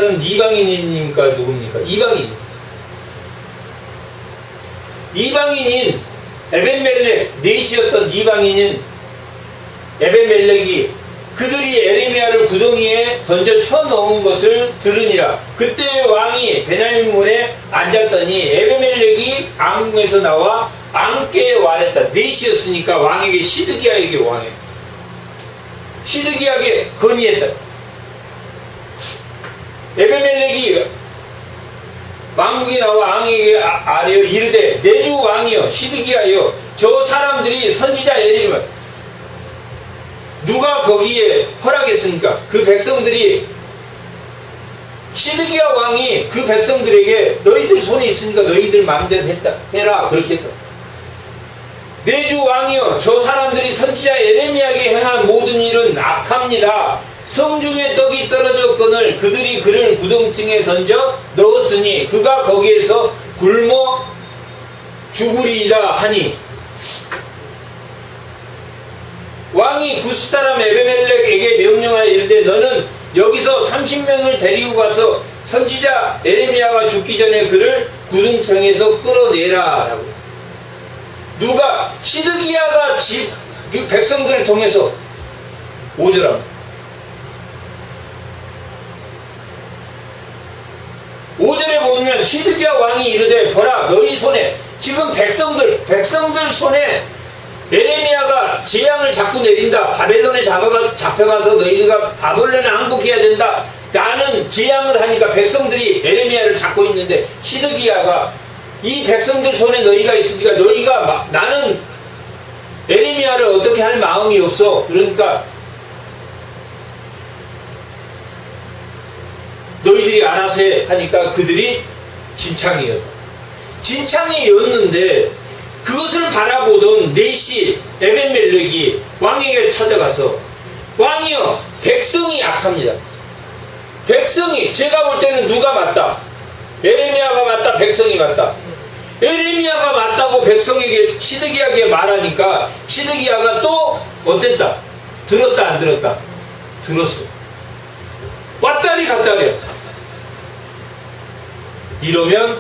이방인입니까? 누굽니까? 이방인. 이방인인 에벤멜렉, 넷이었던 이방인인 에벤멜렉이 그들이 에레미야를 구덩이에 던져 쳐넣은 것을 들으니라. 그때 왕이 베냐민 문에 앉았더니 에벤멜렉이 왕궁에서 나와 왕께 말했다. 넷이었으니까 왕에게 시드기야에게 왕해. 시드기야에게 건의했다. 에벤멜렉이 왕궁에 나와 왕에게 아뢰어 이르되 내 주 왕이여 시드기야여 저 사람들이 선지자 에레미야 누가 거기에 허락했습니까? 그 백성들이 시드기야 왕이 그 백성들에게 너희들 손에 있으니까 너희들 마음대로 해라 그렇게 했다. 내 주 왕이여 저 사람들이 선지자 에레미야에게 행한 모든 일은 악합니다. 성중에 떡이 떨어졌거늘 그들이 그를 구덩증에 던져 넣었으니 그가 거기에서 굶어 죽으리이다 하니 왕이 구스 사람 에베멜렉에게 명령하여 이르되 너는 여기서 30명을 데리고 가서 선지자 에레미야가 죽기 전에 그를 구덩텅에서 끌어내라 라고. 누가? 시드기야가 이 백성들을 통해서 오더라. 5절에 보면 시드기야 왕이 이르되 보라 너희 손에 지금 백성들 손에 에레미야가 재앙을 자꾸 내린다. 바벨론에 잡혀가서 너희가 바벨론에 항복해야 된다. 라는 재앙을 하니까 백성들이 에레미야를 잡고 있는데 시드기야가 이 백성들 손에 너희가 있으니까 너희가 나는 에레미야를 어떻게 할 마음이 없어. 그러니까 너희들이 알아서 해 하니까 그들이 진창이었다. 진창이었는데 그것을 바라보던 넷이 에벤멜렉이 왕에게 찾아가서 왕이여 백성이 악합니다. 백성이 제가 볼 때는 누가 맞다? 에레미야가 맞다? 백성이 맞다? 에레미야가 맞다고 백성에게 시드기야에게 말하니까 시드기야가 또 어땠다? 들었다 안 들었다? 들었어. 왔다리 갔다리야. 이러면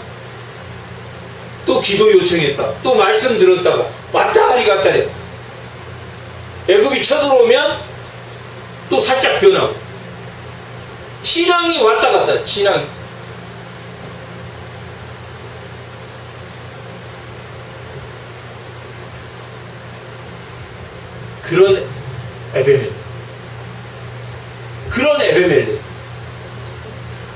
또 기도 요청했다. 또 말씀 들었다가 왔다리 갔다리. 애굽이 쳐들어오면 또 살짝 변하고. 신앙이 왔다 갔다. 신앙이. 그런 에베멜렉.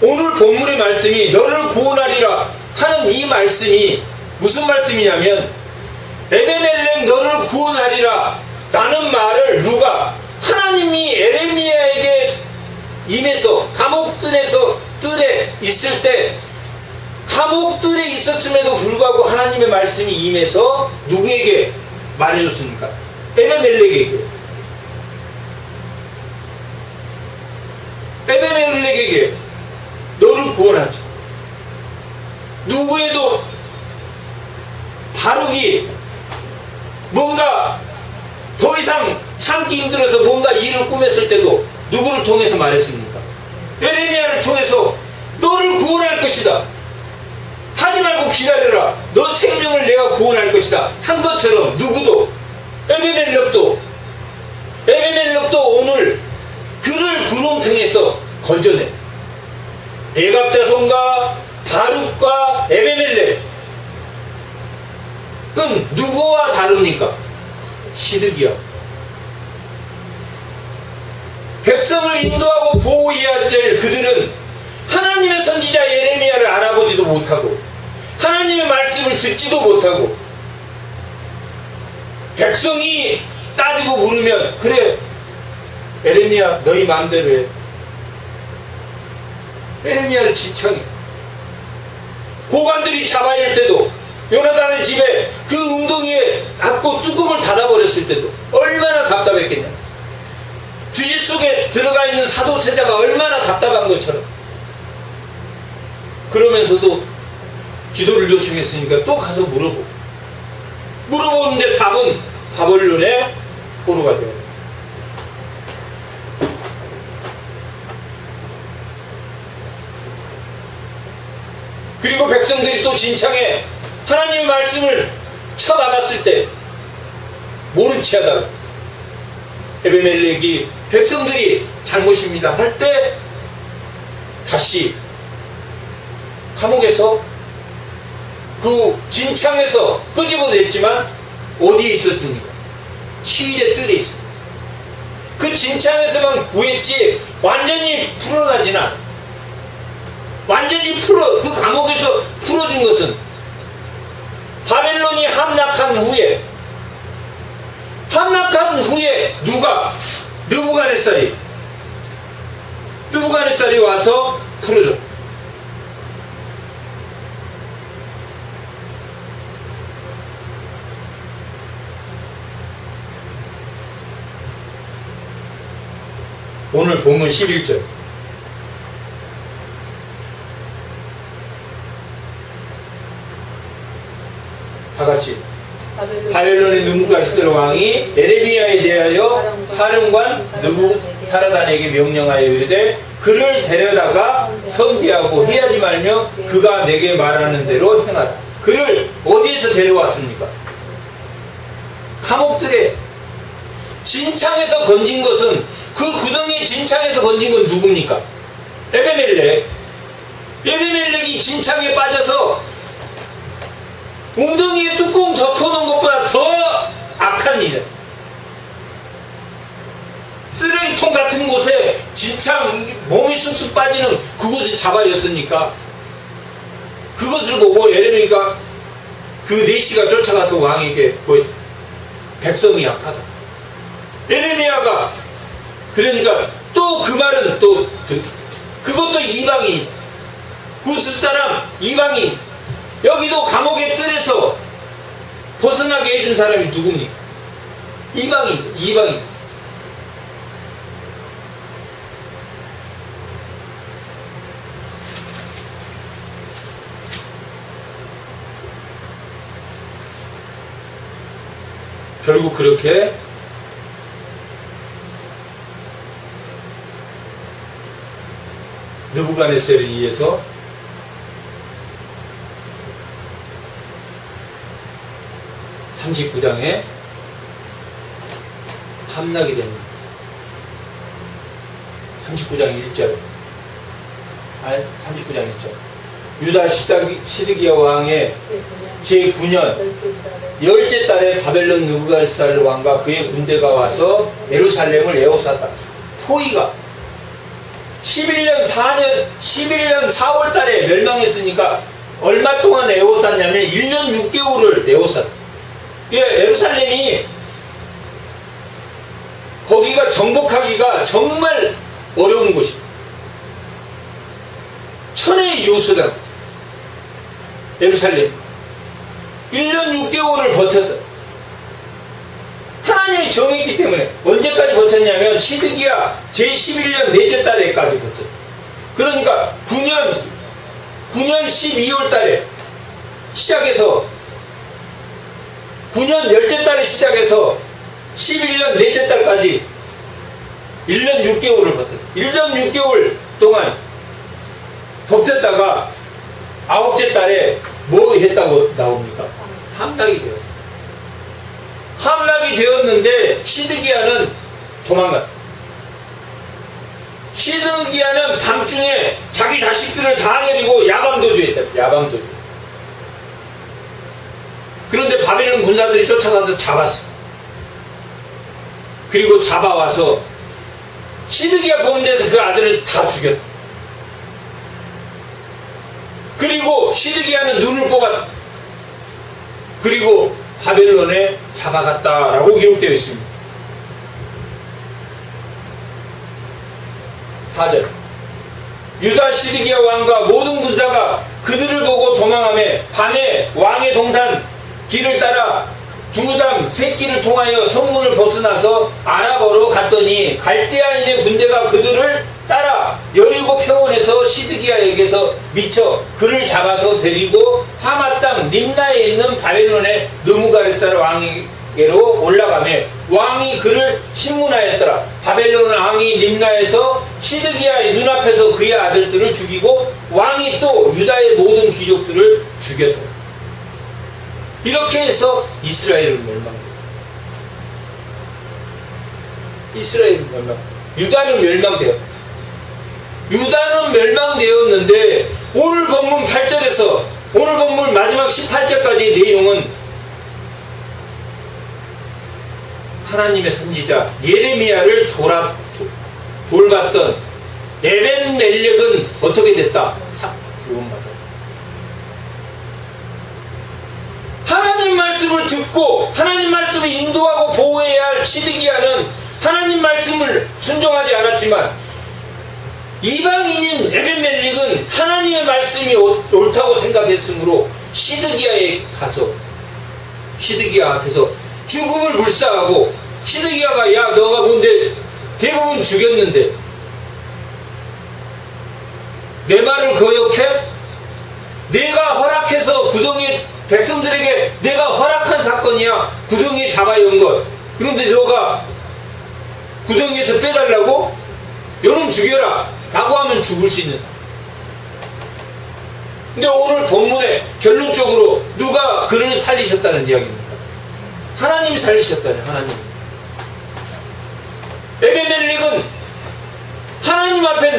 오늘 본문의 말씀이 너를 구원하리라 하는 이 말씀이 무슨 말씀이냐면 에베멜렉 너를 구원하리라 라는 말을 누가? 하나님이 에레미야에게 임해서 뜰에 있을 때 감옥뜰에 있었음에도 불구하고 하나님의 말씀이 임해서 누구에게 말해줬습니까? 에베멜렉에게. 에베멜렉에게 너를 구원하지. 누구에도 바룩이 뭔가 더 이상 참기 힘들어서 뭔가 일을 꾸몄을 때도 누구를 통해서 말했습니까? 에레미야를 통해서 너를 구원할 것이다. 하지 말고 기다려라. 너 생명을 내가 구원할 것이다. 한 것처럼 누구도 에베멜렉도 오늘 그를 구름통에서 건져내. 에갑 자손과 바룩과 에베멜렉은 누구와 다릅니까? 시드기야. 백성을 인도하고 보호해야 될 그들은 하나님의 선지자 에레미야를 알아보지도 못하고 하나님의 말씀을 듣지도 못하고 백성이 따지고 물으면 그래 에레미야 너희 마음대로 해. 에레미야를 지청해. 고관들이 잡아야 할 때도 요나단의 집에 그 웅덩이에 앞고 뚜껑을 닫아버렸을 때도 얼마나 답답했겠냐. 뒤지 속에 들어가 있는 사도세자가 얼마나 답답한 것처럼. 그러면서도 기도를 요청했으니까 또 가서 물어보는데 답은 바벨론의 포로가 되어요. 그리고 백성들이 또 진창에 하나님의 말씀을 쳐받았을 때 모른 체하다가 에베멜렉이 백성들이 잘못입니다 할 때 다시 감옥에서 그 진창에서 끄집어냈지만 어디에 있었습니까? 시일의 뜰에 있습니다. 그 진창에서만 구했지 완전히 풀어나진 않아. 완전히 그 감옥에서 풀어준 것은 바벨론이 함락한 후에 누가 느부갓네살이 와서 풀어줘. 오늘 본문 11절 다같이 바벨론의 느부갓네살 왕이 에레미야에 대하여 사령관 느부사라단에게 명령하여 이르되 그를 데려다가 선대하고 해하지 말며 그가 내게 말하는 대로 행하라. 그를 어디에서 데려왔습니까? 감옥들에 진창에서 건진 것은 그 구덩이 진창에서 건진 건 누굽니까? 에베멜렉이 진창에 빠져서 웅덩이에 뚜껑 덮어놓은 것보다 더 악한 일. 쓰레기통 같은 곳에 진창 몸이 쑥쑥 빠지는 그곳을 잡아였으니까 그것을 보고 에레미야가 그 내시가 쫓아가서 왕에게 백성이 약하다. 에레미야가 그러니까 또 그 말은 또 그것도 이방인 구스 사람 이방인 여기도 감옥의 뜰에서 벗어나게 해준 사람이 누굽니까? 이방인 결국 그렇게 느부갓네살에 의해서 (39장에) 함락이 됩니다. 39장 1절 39장 1절 유다 시드기야 왕의 제9년 열째 달에 바벨론 느부갓네살 왕과 그의 군대가 와서 예루살렘을 에워쌌다. 포위가 11년 4월 달에 멸망했으니까 얼마 동안 에워쌌냐면 1년 6개월을 에워쌌다. 예루살렘이 거기가 정복하기가 정말 어려운 곳이다. 천혜의 요새다. 예루살렘 1년 6개월을 버텼다. 하나님이 정했기 때문에 언제까지 버텼냐면 시드기야 제11년 넷째 달에까지 버텼다. 그러니까 9년 12월 달에 시작해서 9년 열째 달에 시작해서 11년 넷째 달까지 1년 6개월을 버텼다. 1년 6개월 동안 버텼다가 9째 달에 뭐 했다고 나옵니까? 함락이 되었다. 함락이 되었는데 시드기야는 도망갔다. 시드기야는 밤중에 자기 자식들을 다 내리고 야방도주했다. 야방도주. 그런데 바벨론 군사들이 쫓아가서 잡았어. 그리고 잡아와서 시드기야 보는 데서 그 아들을 다 죽였다. 그리고 시드기야는 눈을 뽑았다. 그리고 바벨론에 잡아갔다라고 기록되어 있습니다. 4절 유다 시드기야 왕과 모든 군사가 그들을 보고 도망하며 밤에 왕의 동산 길을 따라 두담 새끼를 통하여 성문을 벗어나서 아라버로 갔더니 갈대아인의 군대가 그들을 따라 여리고 평원에서 시드기야에게서 미쳐 그를 잡아서 데리고 하마 땅 림나에 있는 바벨론의 느부갓네살 에레미야에게로 올라가며 왕이 그를 신문하였더라. 바벨론 왕이 림나에서 시드기야의 눈앞에서 그의 아들들을 죽이고 왕이 또 유다의 모든 귀족들을 죽였다. 이렇게 해서 이스라엘은 멸망했다. 이스라엘은 멸망, 유다는 멸망되었다. 유다는 멸망되었는데 오늘 본문 8절에서 오늘 본문 마지막 18절까지의 내용은 하나님의 선지자 예레미야를 돌봤던 에벤멜렉은 어떻게 됐다? 구원받았다. 하나님 말씀을 듣고 하나님 말씀을 인도하고 보호해야 할 시드기야는 하나님 말씀을 순종하지 않았지만 이방인인 에벤멜렉은 하나님의 말씀이 옳다고 생각했으므로 시드기야에 가서 시드기야 앞에서 죽음을 불사하고 시드기야가 야 너가 뭔데 대부분 죽였는데 내 말을 거역해? 내가 허락해서 구덩이 백성들에게 내가 허락한 사건이야. 구덩이에 잡아온 것. 그런데 너가 구덩이에서 빼달라고? 너는 죽여라 라고 하면 죽을 수 있는 사람. 근데 오늘 본문에 결론적으로 누가 그를 살리셨다는 이야기입니다. 하나님이 살리셨다네. 하나님. 에벤멜렉은 하나님 앞에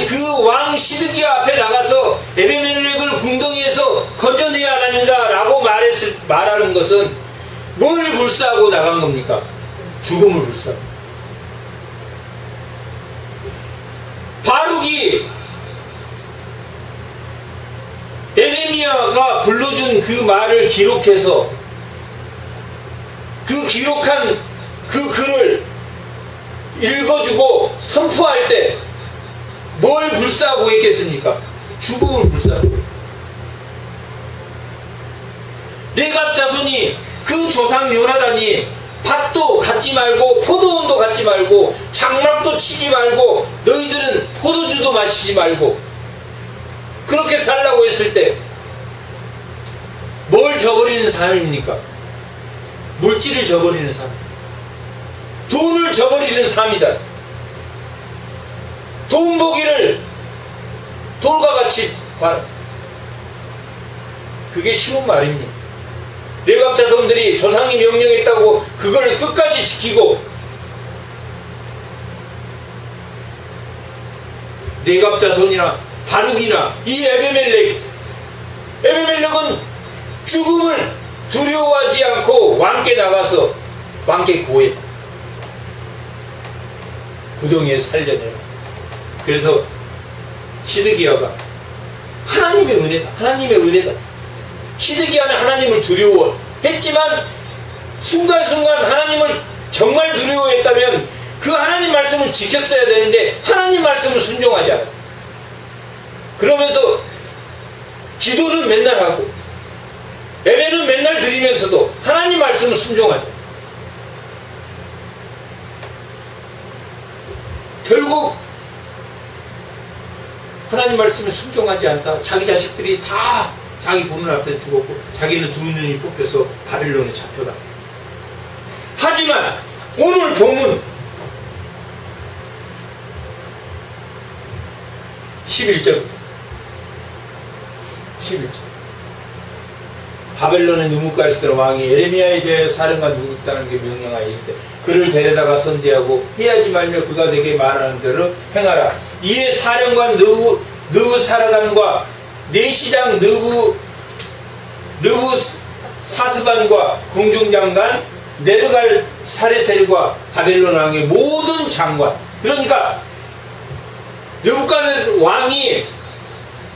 그 왕 시드기야 앞에 나가서 에벤멜렉을 궁덩이에서 건져내야 합니다 라고 말하는 것은 뭘 불사하고 나간 겁니까? 죽음을 불사하고. 바룩이 에레미야가 불러준 그 말을 기록해서 그 기록한 그 글을 읽어주고 선포할 때 뭘 불사하고 있겠습니까? 죽음을 불사하고. 레갑 자손이 그 조상 요나단이 밭도 갖지 말고 포도원도 갖지 말고 장막도 치지 말고 너희들은 포도주도 마시지 말고 그렇게 살라고 했을 때 뭘 저버리는 삶입니까? 물질을 저버리는 삶, 돈을 저버리는 삶이다. 돈 보기를 돌과 같이 봐라. 그게 쉬운 말입니다. 레갑 자손들이 조상이 명령했다고 그걸 끝까지 지키고 레갑 자손이나 바룩이나 이 에베멜렉은 죽음을 두려워하지 않고 왕께 나가서 왕께 고했다. 구덩이에 살려내라. 그래서 시드기야가 하나님의 은혜다. 시드기야는 하나님을 두려워했지만 순간순간 하나님을 정말 두려워했다면 그 하나님 말씀을 지켰어야 되는데 하나님 말씀을 순종하지 않았다. 그러면서 기도는 맨날 하고 예배는 맨날 드리면서도 하나님 말씀을 순종하죠. 결국 하나님 말씀을 순종하지 않다. 자기 자식들이 다 자기 보는 앞에서 죽었고 자기는 두 눈이 뽑혀서 바벨론에 잡혀가. 하지만 오늘 본문 11절 바벨론의 느부갓네살 왕이 에레미야에 대해 사령관 누구 있다는 게 명령하여 이르되 그를 데려다가 선대하고 해하지 말며 그가 내게 말하는 대로 행하라. 이에 사령관 느부사라단과 내시장 느부사스반과 궁중장관 네르갈 사레셀과 바벨론 왕의 모든 장관, 그러니까 느부갓네살 왕이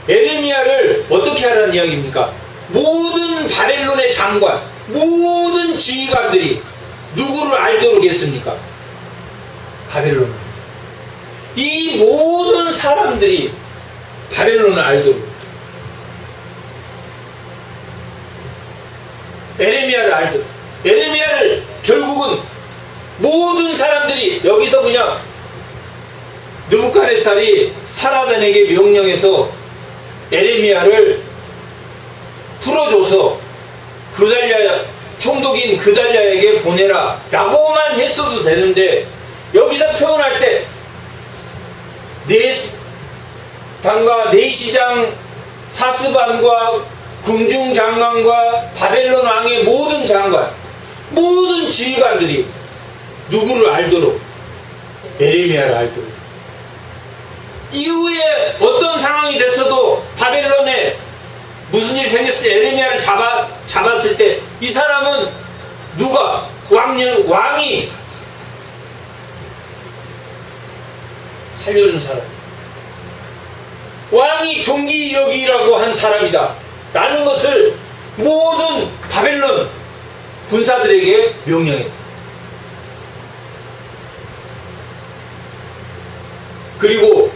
에레미야를 어떻게 하라는 이야기입니까? 모든 바벨론의 장관, 모든 지휘관들이 누구를 알도록 했습니까? 바벨론을. 이 모든 사람들이 바벨론을 알도록, 에레미야를 알도록, 에레미야를 결국은 모든 사람들이 여기서 그냥 느부갓네살이 사라단에게 명령해서 에레미야를 풀어줘서 그달랴 총독인 그달랴에게 보내라 라고만 했어도 되는데, 여기서 표현할 때 당과 내시장 사스반과 궁중장관과 바벨론 왕의 모든 장관, 모든 지휘관들이 누구를 알도록? 에레미야를 알도록. 이후에 어떤 상황이 됐어도 바벨론에 무슨 일이 생겼을 때 에레미야를 잡았을 때 이 사람은 누가? 왕이 살려준 사람, 왕이 종기 여기라고 한 사람이다 라는 것을 모든 바벨론 군사들에게 명령했다. 그리고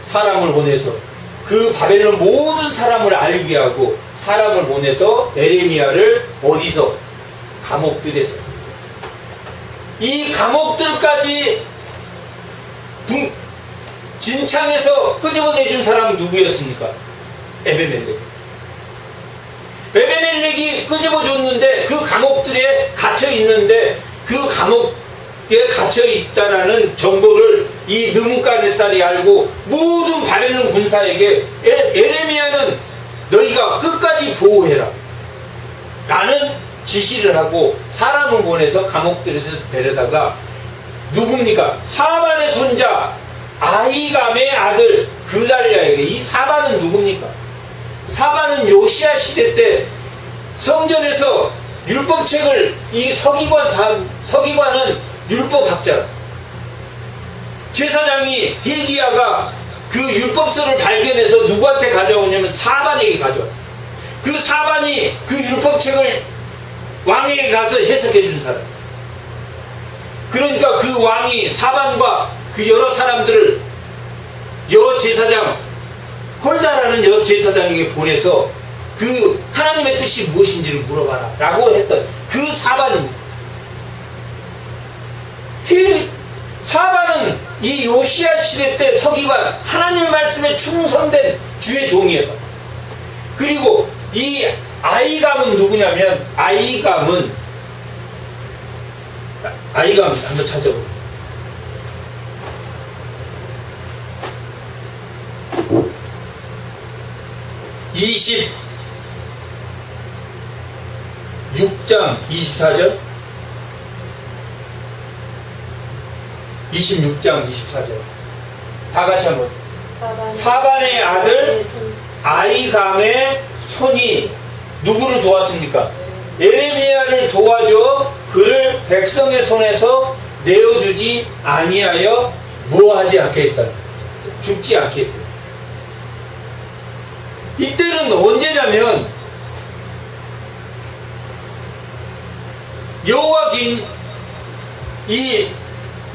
사람을 보내서 그 바벨론 모든 사람을 알게 하고 사람을 보내서 에레미야를 어디서? 감옥들에서. 이 감옥들까지 진창에서 끄집어내준 사람은 누구였습니까? 에베멜렉. 에베멜렉이 끄집어줬는데 그 감옥들에 갇혀있는데 그 감옥에 갇혀있다라는 정보를 이 느부갓네살이 알고 모든 바벨론 군사에게 에레미야는 너희가 끝까지 보호해라 라는 지시를 하고 사람을 보내서 감옥들에서 데려다가 누굽니까? 사반의 손자 아히감의 아들 그달랴에게. 이 사반은 누굽니까? 사반은 요시야 시대 때 성전에서 율법책을, 이 서기관은 율법학자, 제사장이 hil기야가 그 율법서를 발견해서 누구한테 가져오냐면 사반에게 가져와. 그 사반이 그 율법책을 왕에게 가서 해석해 준 사람. 그러니까 그 왕이 사반과 그 여러 사람들을 여제사장 홀다라는 여제사장에게 보내서 그 하나님의 뜻이 무엇인지를 물어봐라 라고 했던 그 사반입니다. 사반은 이 요시야 시대 때 서기관, 하나님 말씀에 충성된 주의 종이었다. 그리고 이 아히감은 누구냐면 아히감은 한번 찾아볼게요. (26장 24절) 26장 24절 다 같이 한번. 사반의 아들 아히감의 손이 누구를 도왔습니까? 에레미야를 도와줘 그를 백성의 손에서 내어주지 아니하여 뭐하지 않겠다. 죽지 않겠다. 이때는 언제냐면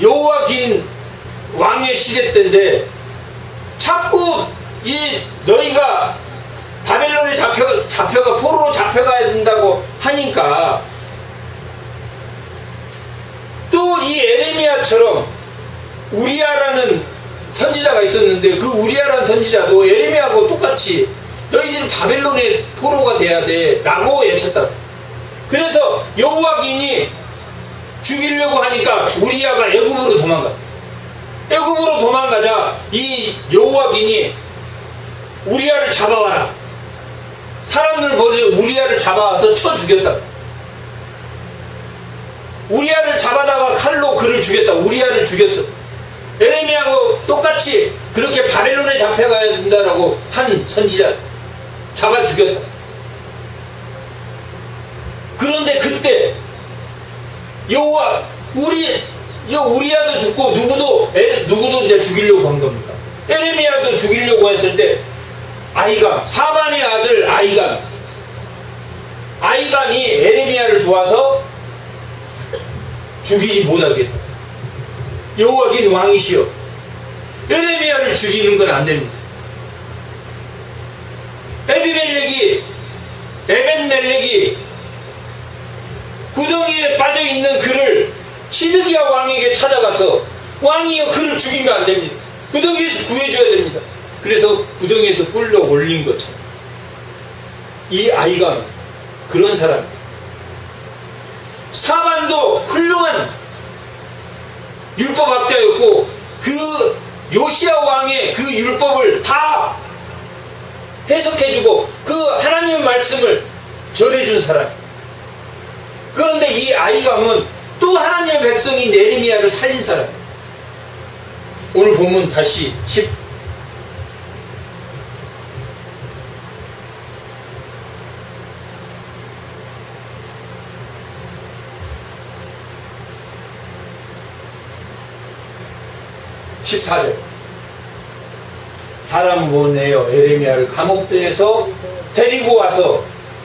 여호와긴 왕의 시대 때인데 자꾸 너희가 바벨론에 잡혀가 포로로 잡혀가야 된다고 하니까 또 이 에레미야처럼 우리야라는 선지자가 있었는데 그 우리야라는 선지자도 에레미야하고 똑같이 너희들은 바벨론의 포로가 돼야 돼 라고 외쳤다. 그래서 여호와긴이 죽이려고 하니까 우리야가 애굽으로 도망가자 이 여호와긴이 우리야를 잡아와라. 사람들 버리고 우리야를 잡아와서 쳐 죽였다. 우리야를 잡아다가 칼로 그를 죽였다. 우리야를 죽였어. 에레미야하고 똑같이 그렇게 바벨론에 잡혀가야 된다라고 한 선지자 잡아 죽였다. 그런데 그때 우리야도 죽고 누구도 이제 죽이려고 한 겁니다. 에레미야도 죽이려고 했을 때 사반의 아들 아히감이 에레미야를 도와서 죽이지 못하겠다. 여호와긴 왕이시여 에레미야를 죽이는 건 안 됩니다. 에벤멜렉이 구덩이에 빠져있는 그를 시드기야 왕에게 찾아가서 왕이여 그를 죽이면 안 됩니다. 구덩이에서 구해줘야 됩니다. 그래서 구덩이에서 끌려 올린 것처럼 이 아이가 그런 사람. 사반도 훌륭한 율법학자였고 그 요시야 왕의 그 율법을 다 해석해주고 그 하나님의 말씀을 전해준 사람. 그런데 이 아이감은 또 하나님의 백성인 예레미야를 살린 사람. 오늘 본문 다시 14절. 사람을 보내어 예레미야를 감옥들에서 데리고 와서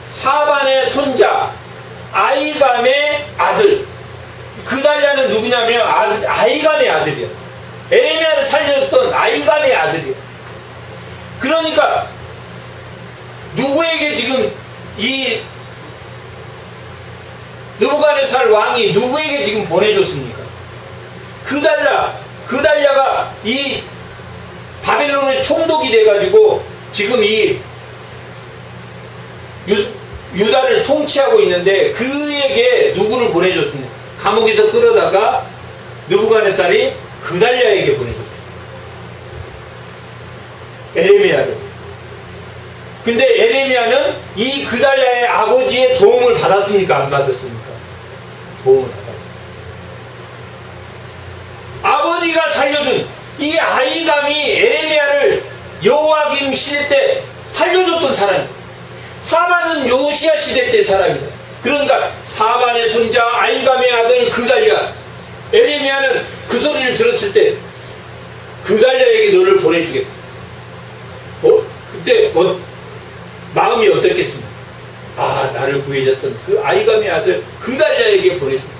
사반의 손자 아이감의 아들, 그달랴는 누구냐면 아이감의 아들이야. 예레미야를 살려줬던 아이감의 아들이야. 그러니까 누구에게 지금 이 느부갓네살 왕이 누구에게 지금 보내줬습니까? 그달랴가 이 바벨론의 총독이 돼가지고 지금 이 유다를 통치하고 있는데 그에게 누구를 보내줬습니까? 감옥에서 끌어다가 느부갓네살이 그달랴에게 보내줬다. 에레미야를. 근데 에레미야는 이 그달랴의 아버지의 도움을 받았습니까? 안 받았습니까? 도움을 받았습니다. 아버지가 살려준 이 아이감이 에레미야를 여호야김 시대 때 살려줬던 사람. 사반은 요시야 시대 때 사람이다. 그러니까 사반의 손자 아이감의 아들 그달랴. 에레미야는 그 소리를 들었을 때 그달랴에게 너를 보내주겠다. 그때 마음이 어떻겠습니까? 아, 나를 구해줬던 그 아이감의 아들 그달랴에게 보내준다.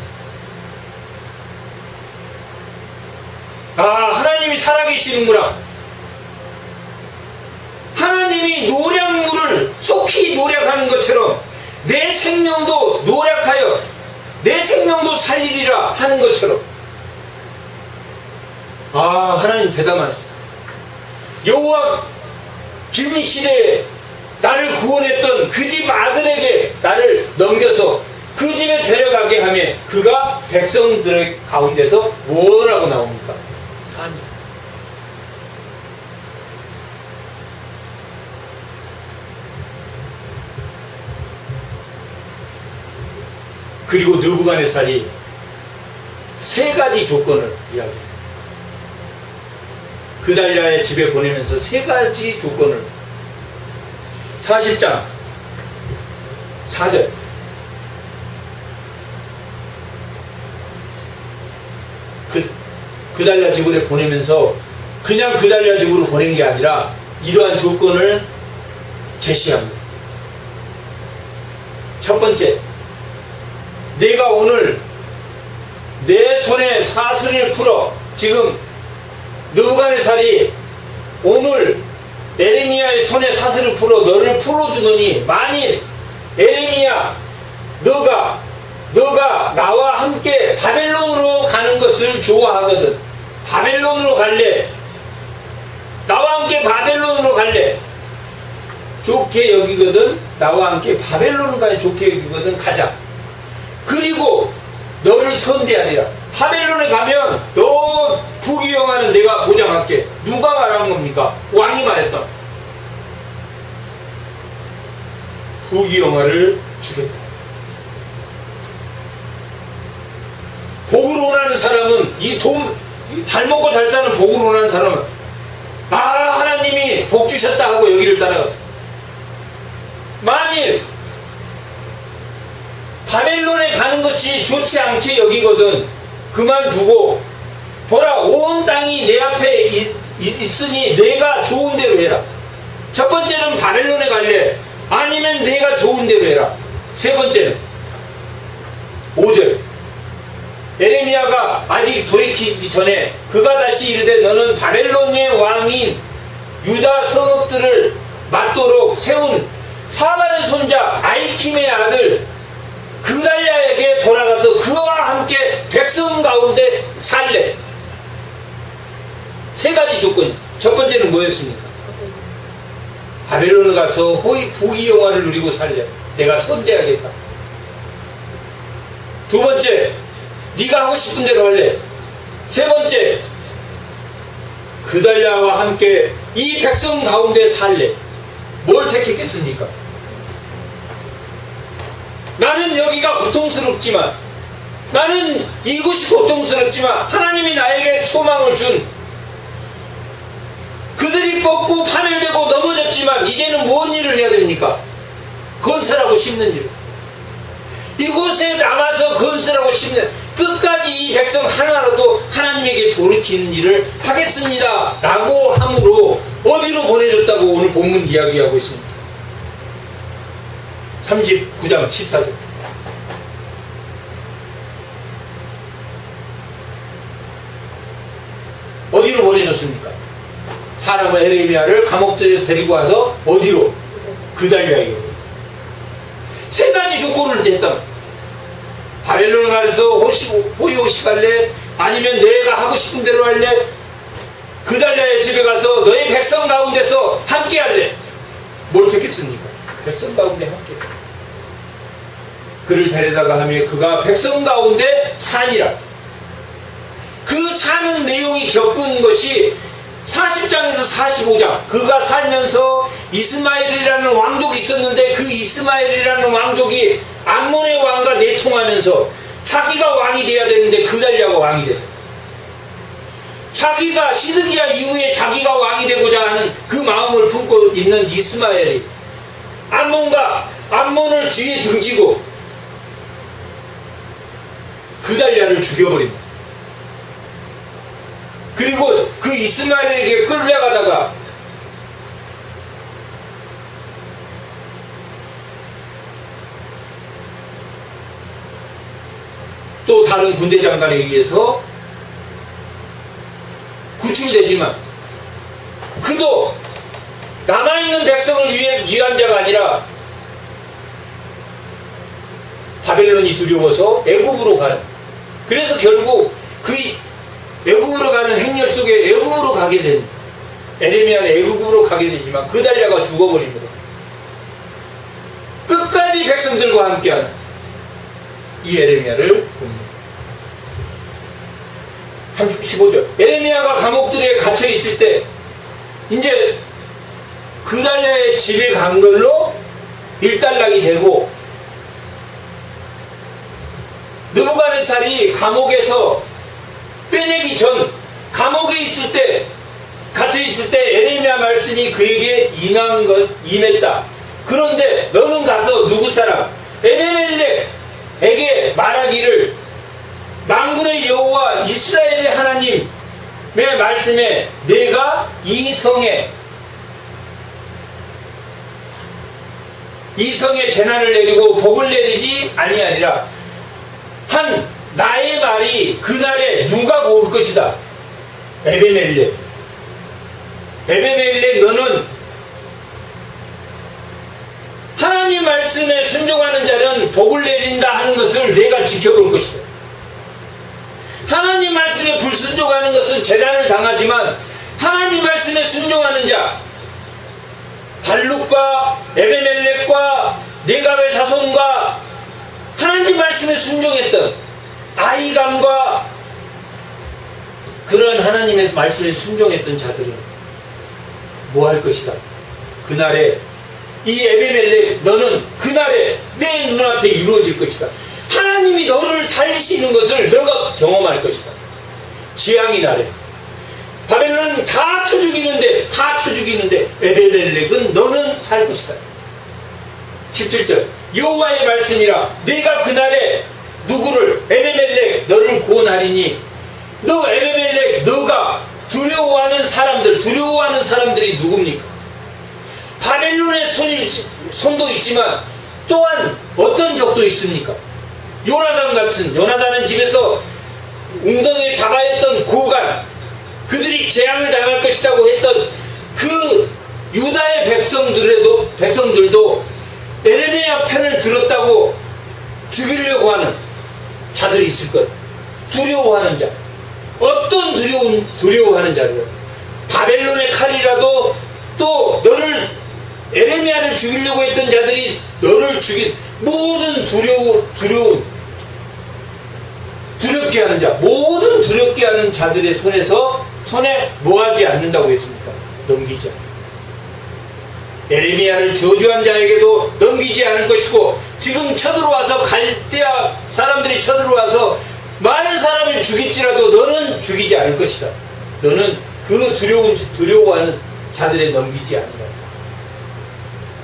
아, 하나님이 살아계시는구나. 하나님이 노략물을 속히 노략하는 것처럼 내 생명도 노략하여 내 생명도 살리리라 하는 것처럼. 아, 하나님 대단하시다. 여호와 김이 시대에 나를 구원했던 그 집 아들에게 나를 넘겨서 그 집에 데려가게 하며 그가 백성들의 가운데서 뭐라고 나옵니까? 산이. 그리고 느부갓네살이 세 가지 조건을 이야기해요. 그달랴의 집에 보내면서 세 가지 조건을 40장 4절. 그달랴 집으로 보내면서 그냥 그달랴 집으로 보낸 게 아니라 이러한 조건을 제시합니다. 첫 번째, 내가 오늘 내 손에 사슬을 풀어, 지금 느부갓네살이 오늘 에레미야의 손에 사슬을 풀어 너를 풀어주더니 만일 에레미야 너가 나와 함께 바벨론으로 가는 것을 좋아하거든. 바벨론으로 갈래? 나와 함께 바벨론으로 갈래? 좋게 여기거든. 나와 함께 바벨론으로 가야 좋게 여기거든. 가자. 그리고 너를 선대하리라. 바벨론에 가면 너 부귀영화는 내가 보장할게. 누가 말한 겁니까? 왕이 말했다. 부귀영화를 주겠다. 복을 원하는 사람은 잘 먹고 잘 사는 복을 원하는 사람은 하나님이 복 주셨다 하고 여기를 따라갔어. 만일 바벨론에 가는 것이 좋지 않게 여기거든. 그만두고 보라, 온 땅이 내 앞에 있으니 내가 좋은 대로 해라. 첫 번째는 바벨론에 갈래? 아니면 내가 좋은 대로 해라. 세 번째는 5절. 에레미야가 아직 돌이키기 전에 그가 다시 이르되 너는 바벨론의 왕인 유다 성읍들을 맞도록 세운 사반의 손자 아이킴의 아들 그달랴에게 돌아가서 그와 함께 백성 가운데 살래. 세 가지 조건. 첫 번째는 뭐였습니까? 바벨론을 가서 부귀영화를 누리고 살래. 내가 선대하겠다. 두 번째, 네가 하고 싶은 대로 할래. 세 번째, 그달랴와 함께 이 백성 가운데 살래. 뭘 택했겠습니까? 나는 여기가 고통스럽지만, 나는 이곳이 고통스럽지만 하나님이 나에게 소망을 준, 그들이 뻗고 파멸되고 넘어졌지만 이제는 뭔 일을 해야 됩니까? 건설하고 심는 일. 이곳에 남아서 건설하고 심는, 끝까지 이 백성 하나라도 하나님에게 돌이키는 일을 하겠습니다 라고 함으로 어디로 보내줬다고 오늘 본문 이야기하고 있습니다. 39장 14절. 어디로 보내줬습니까? 사람은 에레미야를 감옥들에서 데리고 와서 어디로? 그달랴에게. 세 가지 조건을 냈다. 바벨론을 가서 호시호시 갈래? 아니면 내가 하고 싶은 대로 할래? 그달랴의 집에 가서 너의 백성 가운데서 함께 할래? 뭘 택했습니까? 백성 가운데 함께. 그를 데려다가 하며 그가 백성 가운데 산이라. 그 사는 내용이 겪은 것이 40장에서 45장. 그가 살면서 이스마엘이라는 왕족이 있었는데 그 이스마엘이라는 왕족이 암몬의 왕과 내통하면서 자기가 왕이 돼야 되는데 그달랴가 왕이 됐어요. 자기가 시드기야 이후에 자기가 왕이 되고자 하는 그 마음을 품고 있는 이스마엘이 암몬을 뒤에 등지고 그달랴를 죽여버립니다. 그리고 그 이스마엘에게 끌려가다가 또 다른 군대 장관에 의해서 구출되지만 그도 남아있는 백성을 위한 자가 아니라 바벨론이 두려워서 애굽으로 가는, 그래서 결국 그 애굽으로 가는 행렬 속에 애굽으로 가게 된, 에레미야는 애굽으로 가게 되지만 그달랴가 죽어버립니다. 끝까지 백성들과 함께하는 이 에레미야를 봅니다. 15절. 에레미야가 감옥들에 갇혀 있을 때 이제 그달랴의 집에 간 걸로 일단락이 되고, 느부갓네살이 감옥에서 빼내기 전, 감옥에 있을 때, 갇혀 있을 때 에레미야 말씀이 그에게 임했다. 그런데 너는 가서 누구 사람? 에베멜렉에게 말하기를 만군의 여호와 이스라엘의 하나님의 말씀에 내가 이 성에 재난을 내리고 복을 내리지 아니하리라 한 나의 말이 그날에 누가 모을 것이다. 에베멜렉 너는 하나님 말씀에 순종하는 자는 복을 내린다 하는 것을 내가 지켜볼 것이다. 하나님 말씀에 불순종하는 것은 재난을 당하지만 하나님 말씀에 순종하는 자, 발룩과 에베멜렉과 네갑의 자손과 하나님 말씀에 순종했던 아이감과 그런 하나님의 말씀에 순종했던 자들은 뭐 할 것이다. 그날에 이 에베멜렉 너는 그날에 내 눈앞에 이루어질 것이다. 하나님이 너를 살리시는 것을 너가 경험할 것이다. 재앙이 날에 바벨론은 다 쳐 죽이는데 에베멜렉은 너는 살 것이다. 17절. 여호와의 말씀이라 내가 그날에 누구를? 에베멜렉 너를 구원하리니 너 에베멜렉 너가 두려워하는 사람들이 누굽니까? 바벨론의 손도 있지만 또한 어떤 적도 있습니까? 요나단은 집에서 웅덩이를 잡아했던 고관, 그들이 재앙을 당할 것이라고 했던 그 유다의 백성들도 에레미야 편을 들었다고 죽이려고 하는 자들이 있을 것. 두려워하는 자. 어떤 두려워하는 자를? 바벨론의 칼이라도 또 너를 에레미야를 죽이려고 했던 자들이 너를 죽인 모든 두렵게 하는 자, 모든 두렵게 하는 자들의 손에 뭐하지 않는다고 했습니까? 넘기지 않는다. 에레미야를 저주한 자에게도 넘기지 않을 것이고, 지금 쳐들어와서 갈대아 사람들이 쳐들어와서 많은 사람을 죽일지라도 너는 죽이지 않을 것이다. 너는 그 두려워하는 자들에 넘기지 않으라.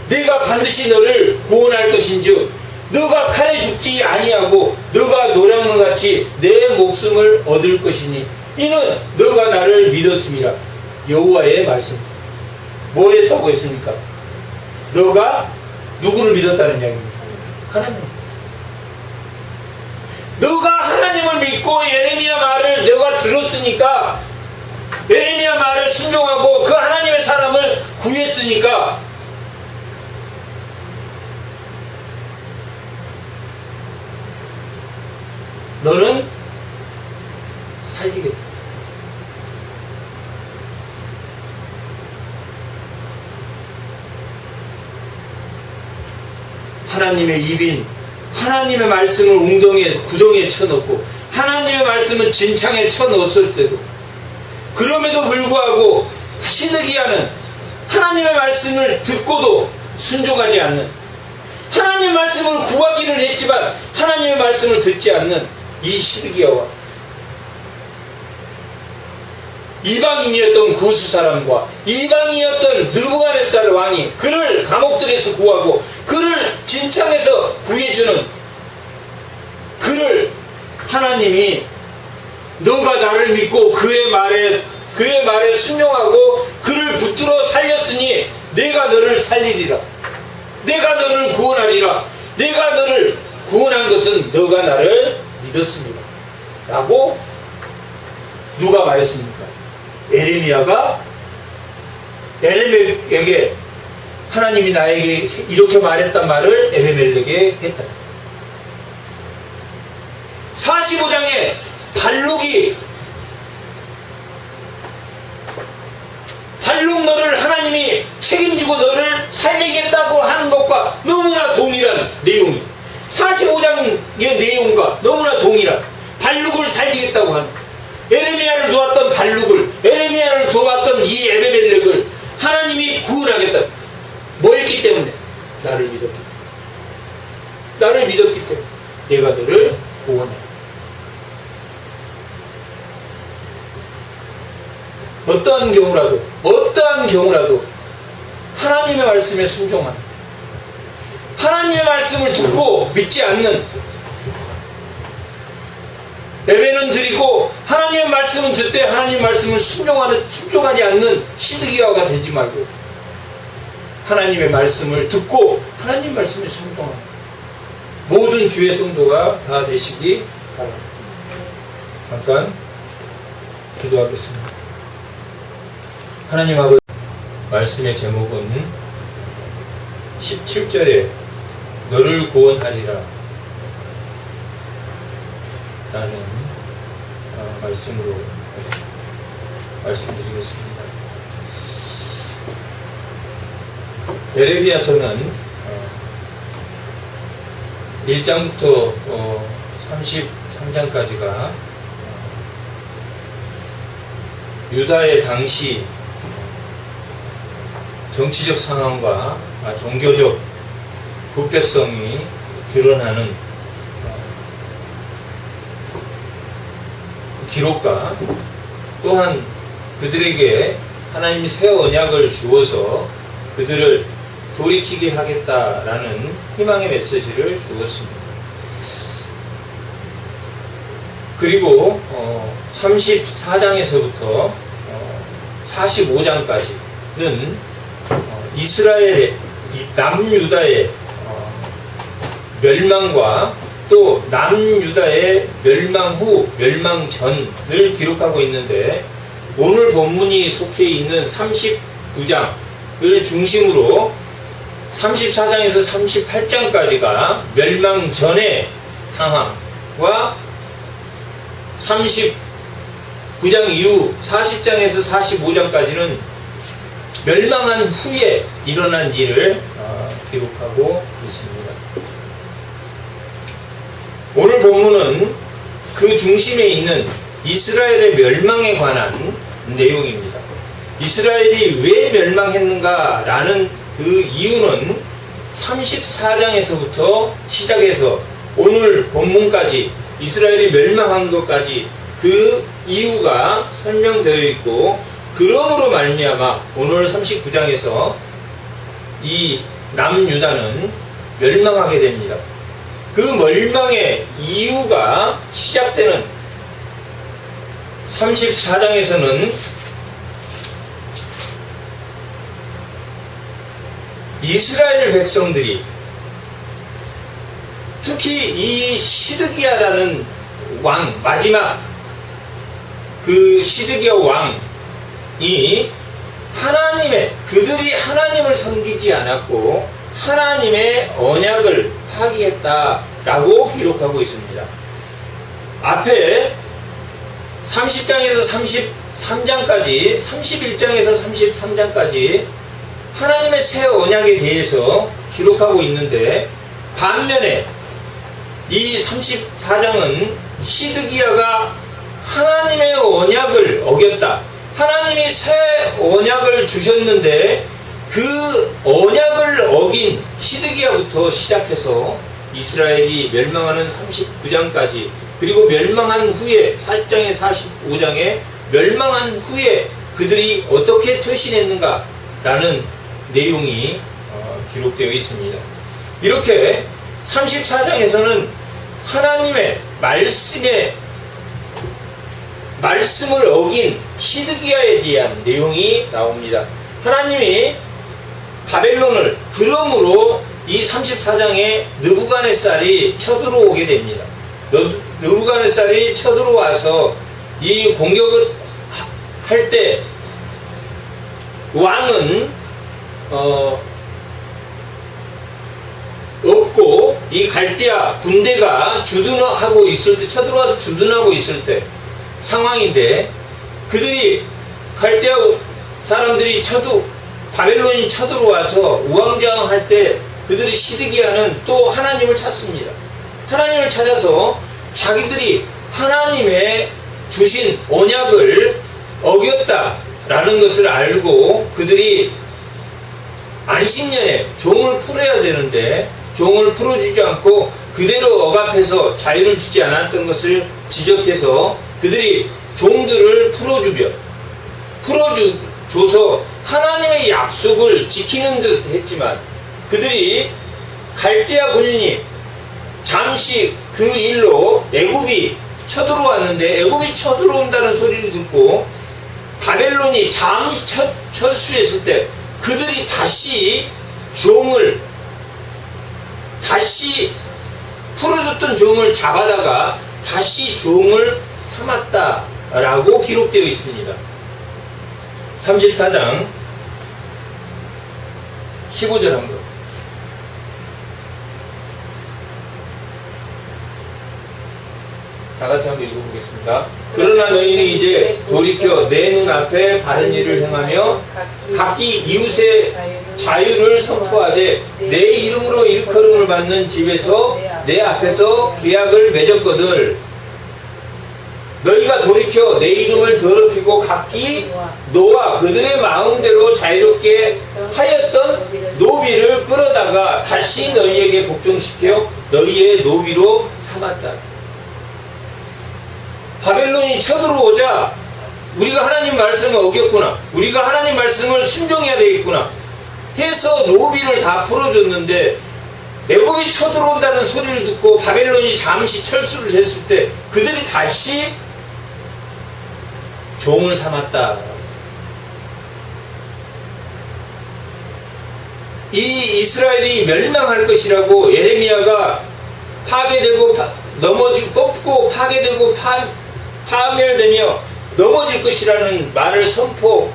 내가 반드시 너를 구원할 것인즉 너가 칼에 죽지 아니하고 너가 노량물같이 내 목숨을 얻을 것이니 이는 너가 나를 믿었음이라. 여호와의 말씀. 뭐 했다고 했습니까? 너가 누구를 믿었다는 이야기입니다. 하나님. 너가 하나님을 믿고 예레미야 말을 너가 들었으니까, 예레미야 말을 순종하고 그 하나님의 사람을 구했으니까 너는 살리겠다. 하나님의 입인, 하나님의 말씀을 웅덩이에 구덩이에 쳐넣고 하나님의 말씀은 진창에 쳐넣었을 때도, 그럼에도 불구하고 시드기야는 하나님의 말씀을 듣고도 순종하지 않는, 하나님의 말씀을 구하기는 했지만 하나님의 말씀을 듣지 않는 이 시드기야와 이방인이었던 구스 사람과 이방인이었던 느부갓네살 왕이 그를 감옥들에서 구하고 그를 진창에서 구해주는 그를 하나님이 너가 나를 믿고 그의 말에 순종하고 그를 붙들어 살렸으니 내가 너를 살리리라. 내가 너를 구원하리라. 내가 너를 구원한 것은 너가 나를 믿었습니다. 라고 누가 말했습니까? 에레미야가 에레미야에게 하나님이 나에게 이렇게 말했단 말을 에레미야에게 했다. 45장에 발룩 너를 하나님이 책임지고 너를 살리겠다고 하는 것과 너무나 동일한 내용이, 45장의 내용과 너무나 동일한, 발룩을 살리겠다고 하는, 에레미야를 도왔던 발룩을, 에레미야를 도왔던 이 에베멜렉을 하나님이 구원하겠다. 뭐 했기 때문에? 나를 믿었기 때문에. 나를 믿었기 때문에 내가 너를 구원해. 어떠한 경우라도 하나님의 말씀에 순종하는, 하나님의 말씀을 듣고 믿지 않는, 예배는 드리고 하나님의 말씀은 듣되 하나님의 말씀을 순종하지 않는 시드기야가 되지 말고 하나님의 말씀을 듣고 하나님의 말씀에 순종하는 모든 주의 성도가 다 되시기 바랍니다. 잠깐 기도하겠습니다. 하나님 아버지, 말씀의 제목은 17절에 너를 구원하리라 라는 말씀으로 말씀드리겠습니다. 에레미야서는 1장부터 33장까지가 유다의 당시 정치적 상황과 종교적 부패성이 드러나는 기록과, 또한 그들에게 하나님이 새 언약을 주어서 그들을 돌이키게 하겠다라는 희망의 메시지를 주었습니다. 그리고 34장에서부터 45장까지는 이스라엘의 남유다의 멸망과 또 남유다의 멸망 후, 멸망 전을 기록하고 있는데, 오늘 본문이 속해 있는 39장을 중심으로 34장에서 38장까지가 멸망 전의 상황과 39장 이후 40장에서 45장까지는 멸망한 후에 일어난 일을 기록하고 있습니다. 오늘 본문은 그 중심에 있는 이스라엘의 멸망에 관한 내용입니다. 이스라엘이 왜 멸망했는가 라는 그 이유는 34장에서부터 시작해서 오늘 본문까지 이스라엘이 멸망한 것까지 그 이유가 설명되어 있고, 그러므로 말미암아 오늘 39장에서 이 남유다는 멸망하게 됩니다. 그 멸망의 이유가 시작되는 34장에서는 이스라엘 백성들이, 특히 이 시드기야라는 왕, 마지막 그 시드기야 왕이 그들이 하나님을 섬기지 않았고 하나님의 언약을 파기했다라고 기록하고 있습니다. 앞에 30장에서 33장까지, 31장에서 33장까지 하나님의 새 언약에 대해서 기록하고 있는데, 반면에 이 34장은 시드기야가 하나님의 언약을 어겼다, 하나님이 새 언약을 주셨는데 그 언약을 어긴 시드기야부터 시작해서 이스라엘이 멸망하는 39장까지, 그리고 멸망한 후에 40장에 45장에 멸망한 후에 그들이 어떻게 처신했는가 라는 내용이 기록되어 있습니다. 이렇게 34장에서는 하나님의 말씀을 어긴 시드기야에 대한 내용이 나옵니다. 하나님이 바벨론을, 그러므로 이 34장에 느부갓네살이 쳐들어오게 됩니다. 느부갓네살이 쳐들어와서 이 공격을 할 때 왕은 없고 이 갈대아 군대가 주둔하고 있을 때, 쳐들어와서 주둔하고 있을 때 상황인데, 그들이 갈대아 사람들이 바벨론이 쳐들어와서 우왕좌왕할 때 그들이 시드기야는 또 하나님을 찾습니다. 하나님을 찾아서 자기들이 하나님의 주신 언약을 어겼다라는 것을 알고 그들이 안식년에 종을 풀어야 되는데 종을 풀어주지 않고 그대로 억압해서 자유를 주지 않았던 것을 지적해서 그들이 종들을 풀어줘서 하나님의 약속을 지키는 듯 했지만, 그들이 갈대아 군인이 잠시 그 일로 애굽이 쳐들어왔는데, 애굽이 쳐들어온다는 소리를 듣고 바벨론이 잠시 철수했을 때 그들이 다시 풀어줬던 종을 잡아다가 다시 종을 삼았다라고 기록되어 있습니다. 34장 15절 한번. 다 같이 한번 읽어보겠습니다. 그러나 너희는 이제 돌이켜 내 눈앞에 바른 일을 행하며 각기 이웃의 자유를 선포하되 내 이름으로 일컬음을 받는 집에서 내 앞에서 계약을 맺었거늘 너희가 돌이켜 내 이름을 더럽히고 각기 너와 그들의 마음대로 자유롭게 하였던 노비를 끌어다가 다시 너희에게 복종시켜 너희의 노비로 삼았다. 바벨론이 쳐들어오자 우리가 하나님 말씀을 어겼구나, 우리가 하나님 말씀을 순종해야 되겠구나 해서 노비를 다 풀어줬는데, 애굽이 쳐들어온다는 소리를 듣고 바벨론이 잠시 철수를 했을 때 그들이 다시 종을 삼았다. 이 이스라엘이 멸망할 것이라고 예레미야가 파괴되고 뽑고 파괴되고 파멸되며 넘어질 것이라는 말을 선포하고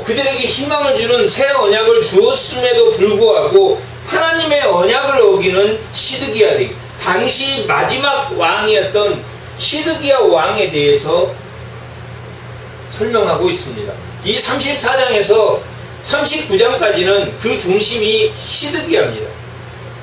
그들에게 희망을 주는 새 언약을 주었음에도 불구하고 하나님의 언약을 어기는 시드기야, 당시 마지막 왕이었던 시드기야 왕에 대해서 설명하고 있습니다. 이 34장에서 39장까지는 그 중심이 시드기야입니다.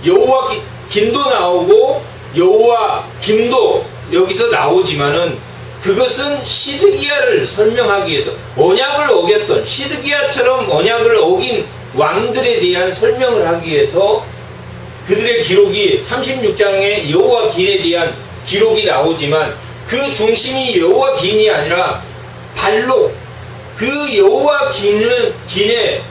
여호와 김도 나오고 여호와 김도 여기서 나오지만은 그것은 시드기야를 설명하기 위해서 언약을 어겼던 시드기야처럼 언약을 어긴 왕들에 대한 설명을 하기 위해서 그들의 기록이 36장에 여호와 긴에 대한 기록이 나오지만 그 중심이 여호와 긴이 아니라 발록, 그 여호와 긴에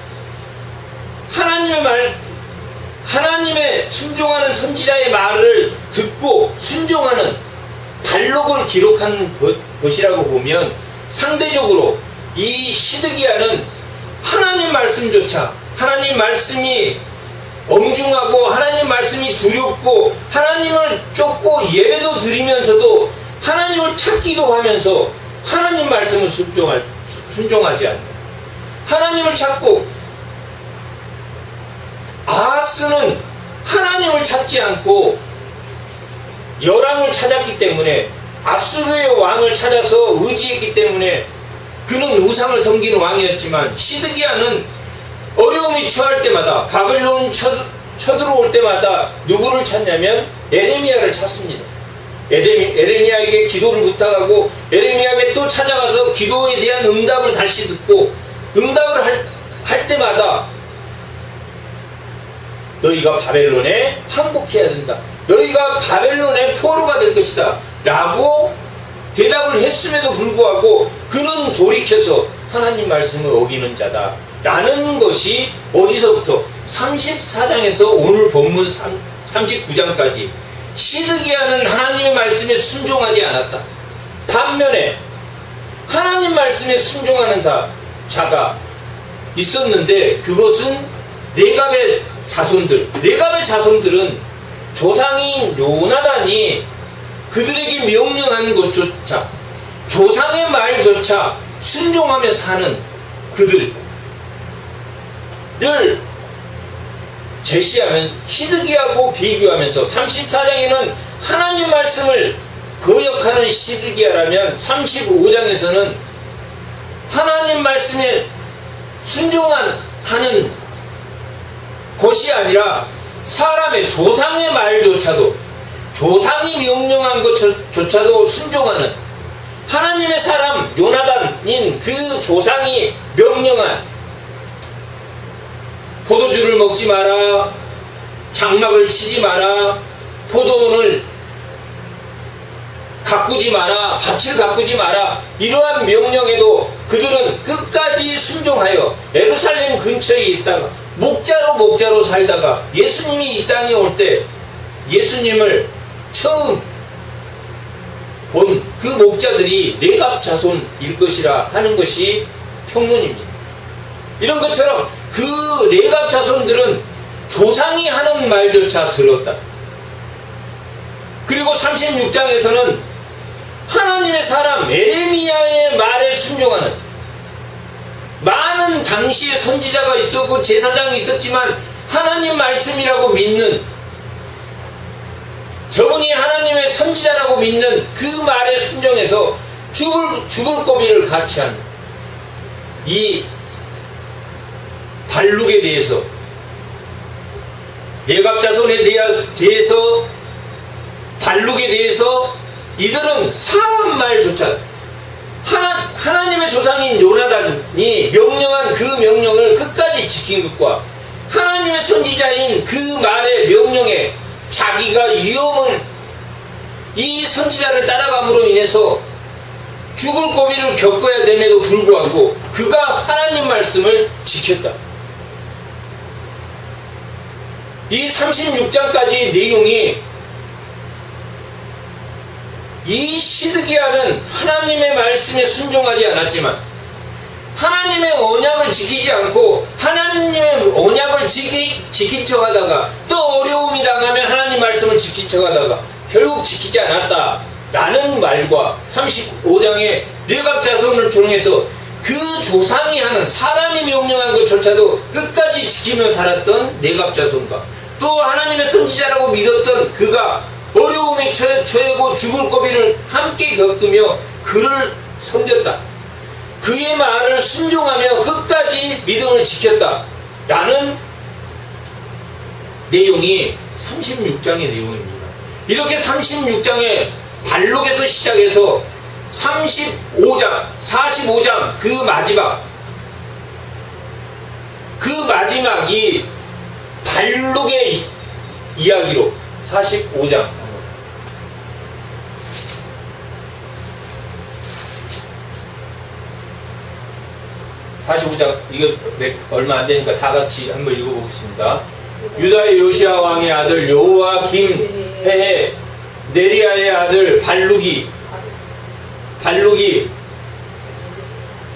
하나님의 순종하는 선지자의 말을 듣고 순종하는 발록을 기록한 것이라고 보면 상대적으로 이 시드기야는 하나님 말씀조차 하나님 말씀이 엄중하고 하나님 말씀이 두렵고 하나님을 쫓고 예배도 드리면서도 하나님을 찾기도 하면서 하나님 말씀을 순종하지 않는 하나님을 찾고 아하스는 하나님을 찾지 않고 여람을 찾았기 때문에 아수르의 왕을 찾아서 의지했기 때문에 그는 우상을 섬기는 왕이었지만 시드기야는 어려움이 처할 때마다 바벨론 쳐들어올 때마다 누구를 찾냐면 에레미야를 찾습니다. 에레미야에게 기도를 부탁하고 에레미야에게 또 찾아가서 기도에 대한 응답을 다시 듣고 응답을 할 때마다 너희가 바벨론에 항복해야 된다. 너희가 바벨론의 포로가 될 것이다. 라고 대답을 했음에도 불구하고 그는 돌이켜서 하나님 말씀을 어기는 자다. 라는 것이 어디서부터 34장에서 오늘 본문 39장까지 시드기야는 하나님의 말씀에 순종하지 않았다. 반면에 하나님 말씀에 순종하는 자가 있었는데 그것은 레갑의 자손들은 조상인 요나단이 그들에게 명령한 것조차 조상의 말조차 순종하며 사는 그들을 제시하면 시드기야하고 비교하면서 34장에는 하나님 말씀을 거역하는 시드기야라면 35장에서는 하나님 말씀에 순종하는 것이 아니라 사람의 조상의 말조차도 조상이 명령한 것조차도 순종하는 하나님의 사람 요나단인 그 조상이 명령한 포도주를 먹지 마라, 장막을 치지 마라, 포도원을 가꾸지 마라, 밭을 가꾸지 마라, 이러한 명령에도 그들은 끝까지 순종하여 예루살렘 근처에 있다가 목자로 살다가 예수님이 이 땅에 올 때 예수님을 처음 본 그 목자들이 레갑 자손일 것이라 하는 것이 평론입니다. 이런 것처럼 그 레갑 자손들은 조상이 하는 말조차 들었다. 그리고 36장에서는 하나님의 사람 에레미야의 말에 순종하는 많은 당시에 선지자가 있었고 제사장이 있었지만 하나님 말씀이라고 믿는 저분이 하나님의 선지자라고 믿는 그 말에 순종해서 죽을 고비를 같이 하는 이 발룩에 대해서 레갑 자손에 대해서 발룩에 대해서 이들은 사람 말조차 하나님의 조상인 요나단이 명령한 그 명령을 끝까지 지킨 것과 하나님의 선지자인 그 말의 명령에 자기가 위험을 이 선지자를 따라감으로 인해서 죽을 고비를 겪어야 됨에도 불구하고 그가 하나님 말씀을 지켰다. 이 36장까지 내용이 이 시드기야는 하나님의 말씀에 순종하지 않았지만 하나님의 언약을 지키지 않고 하나님의 언약을 지킨 척 하다가 또 어려움이 당하면 하나님 말씀을 지킨 척 하다가 결국 지키지 않았다 라는 말과 35장의 레갑 자손을 통해서 그 조상이 하는 사람이 명령한 것조차도 끝까지 지키며 살았던 레갑 자손과 또 하나님의 선지자라고 믿었던 그가 어려움에 처하고 죽을 고비를 함께 겪으며 그를 섬겼다. 그의 말을 순종하며 끝까지 믿음을 지켰다 라는 내용이 36장의 내용입니다. 이렇게 36장의 발록에서 시작해서 35장, 45장 그 마지막이 발록의 이야기로 45장 45장 이거 얼마 안 되니까 다 같이 한번 읽어보겠습니다. 유다의 요시야 왕의 아들 요아김 해해 네리야의 아들 발룩이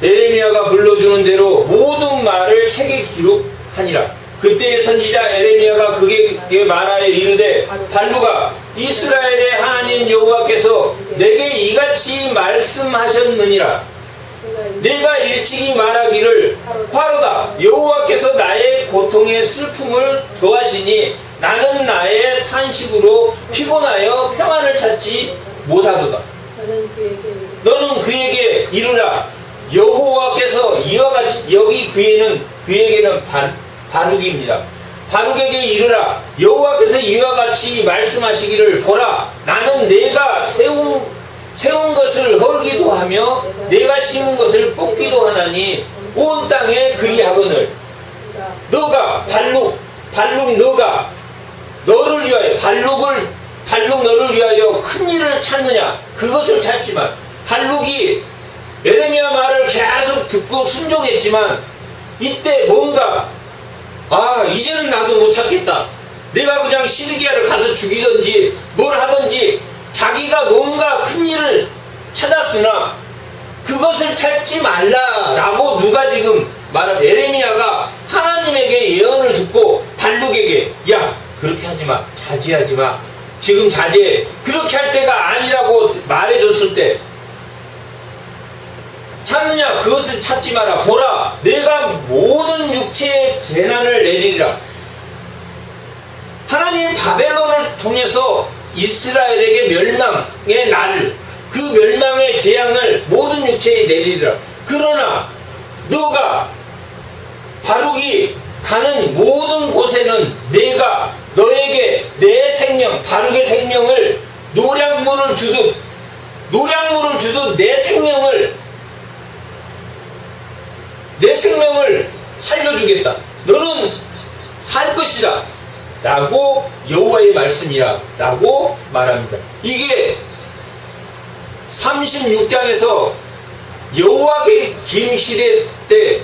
에레미야가 불러주는 대로 모든 말을 책에 기록하니라. 그때의 선지자 에레미야가 그에게 말하여 이르되 발룩아 이스라엘의 하나님 여호와께서 내게 이같이 말씀하셨느니라. 내가 일찍이 말하기를 바로다 여호와께서 나의 고통의 슬픔을 더하시니 나는 나의 탄식으로 피곤하여 평안을 찾지 못하도다. 너는 그에게 이르라 여호와께서 이와 같이 여기 그에게는 바룩입니다. 바룩에게 이르라 여호와께서 이와 같이 말씀하시기를 보라 나는 내가 세운 것을 헐기도 하며 내가 심은 것을 뽑기도 하나니 온 땅에 그리하거늘 너가 발룩 너가 너를 위하여 발룩 너를 위하여 큰 일을 찾느냐 그것을 찾지만 발룩이 에레미야 말을 계속 듣고 순종했지만 이때 뭔가 이제는 나도 못 찾겠다. 내가 그냥 시드기야를 가서 죽이든지 뭘 하든지 자기가 뭔가 큰 일을 찾았으나 그것을 찾지 말라라고 누가 지금 말하면 에레미야가 하나님에게 예언을 듣고 발룩에게 야 그렇게 하지마 자제하지마 지금 자제해 그렇게 할 때가 아니라고 말해줬을 때 찾느냐 그것을 찾지 마라 보라 내가 모든 육체의 재난을 내리리라. 하나님 바벨론을 통해서 이스라엘에게 멸망의 날을 그 멸망의 재앙을 모든 육체에 내리리라. 그러나 너가 바룩이 가는 모든 곳에는 내가 너에게 내 생명 바룩의 생명을 노량물을 주듯 내 생명을 살려주겠다. 너는 살 것이다 라고 여호와의 말씀이야 라고 말합니다. 이게 36장에서 여호와김 시대 때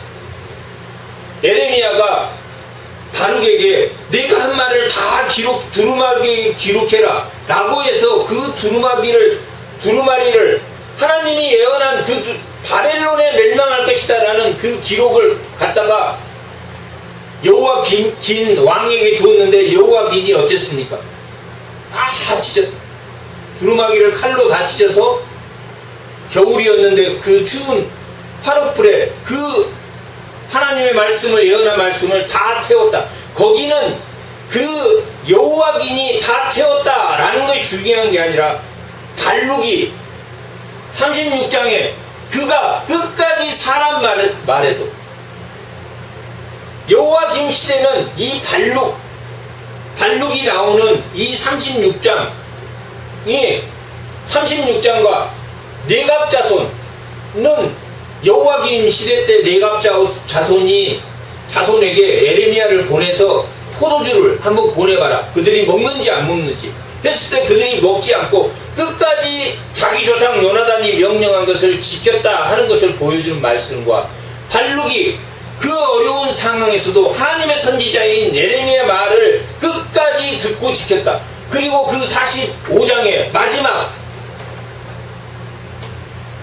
에레미야가 바룩에게 내가 한 말을 다 두루마기에 기록해라 라고 해서 그 두루마리를 하나님이 예언한 바벨론에 멸망할 것이다 라는 그 기록을 갖다가 여호와긴 왕에게 주었는데 여호와긴이 어쨌습니까? 다 찢었다. 두루마기를 칼로 다 찢어서 겨울이었는데 그 추운 화롯불에 그 하나님의 말씀을 예언한 말씀을 다 태웠다. 거기는 그 여호와긴이 다 태웠다라는 것이 중요한 게 아니라 발룩이 36장에 그가 끝까지 사람 말에도 여호와김 시대는 이 발룩이 나오는 이 36장과 네갑자손은 여호와김 시대 때 네갑자손에게 에레미야를 보내서 포도주를 한번 보내봐라. 그들이 먹는지 안 먹는지 했을 때 그들이 먹지 않고 끝까지 자기 조상 요나단이 명령한 것을 지켰다 하는 것을 보여주는 말씀과 발룩이 그 어려운 상황에서도 하나님의 선지자인 에레미야 말을 끝까지 듣고 지켰다. 그리고 그 45장의 마지막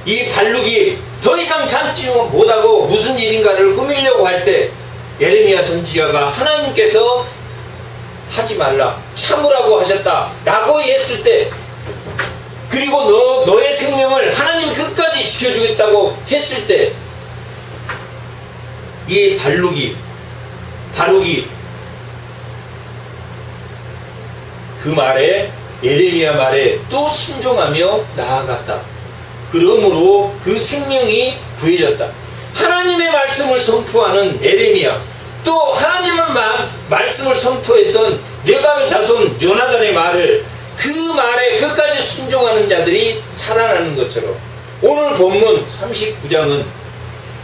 이 발룩이 더 이상 참지 못하고 무슨 일인가를 꾸미려고 할 때 에레미야 선지자가 하나님께서 하지 말라 참으라고 하셨다 라고 했을 때 그리고 너의 생명을 하나님이 끝까지 지켜주겠다고 했을 때 이 바룩이 그 말에 에레미야 말에 또 순종하며 나아갔다. 그러므로 그 생명이 구해졌다. 하나님의 말씀을 선포하는 에레미야, 또 하나님의 말씀을 선포했던 레갑의 자손 요나단의 말을, 그 말에 끝까지 순종하는 자들이 살아나는 것처럼 오늘 본문 39장은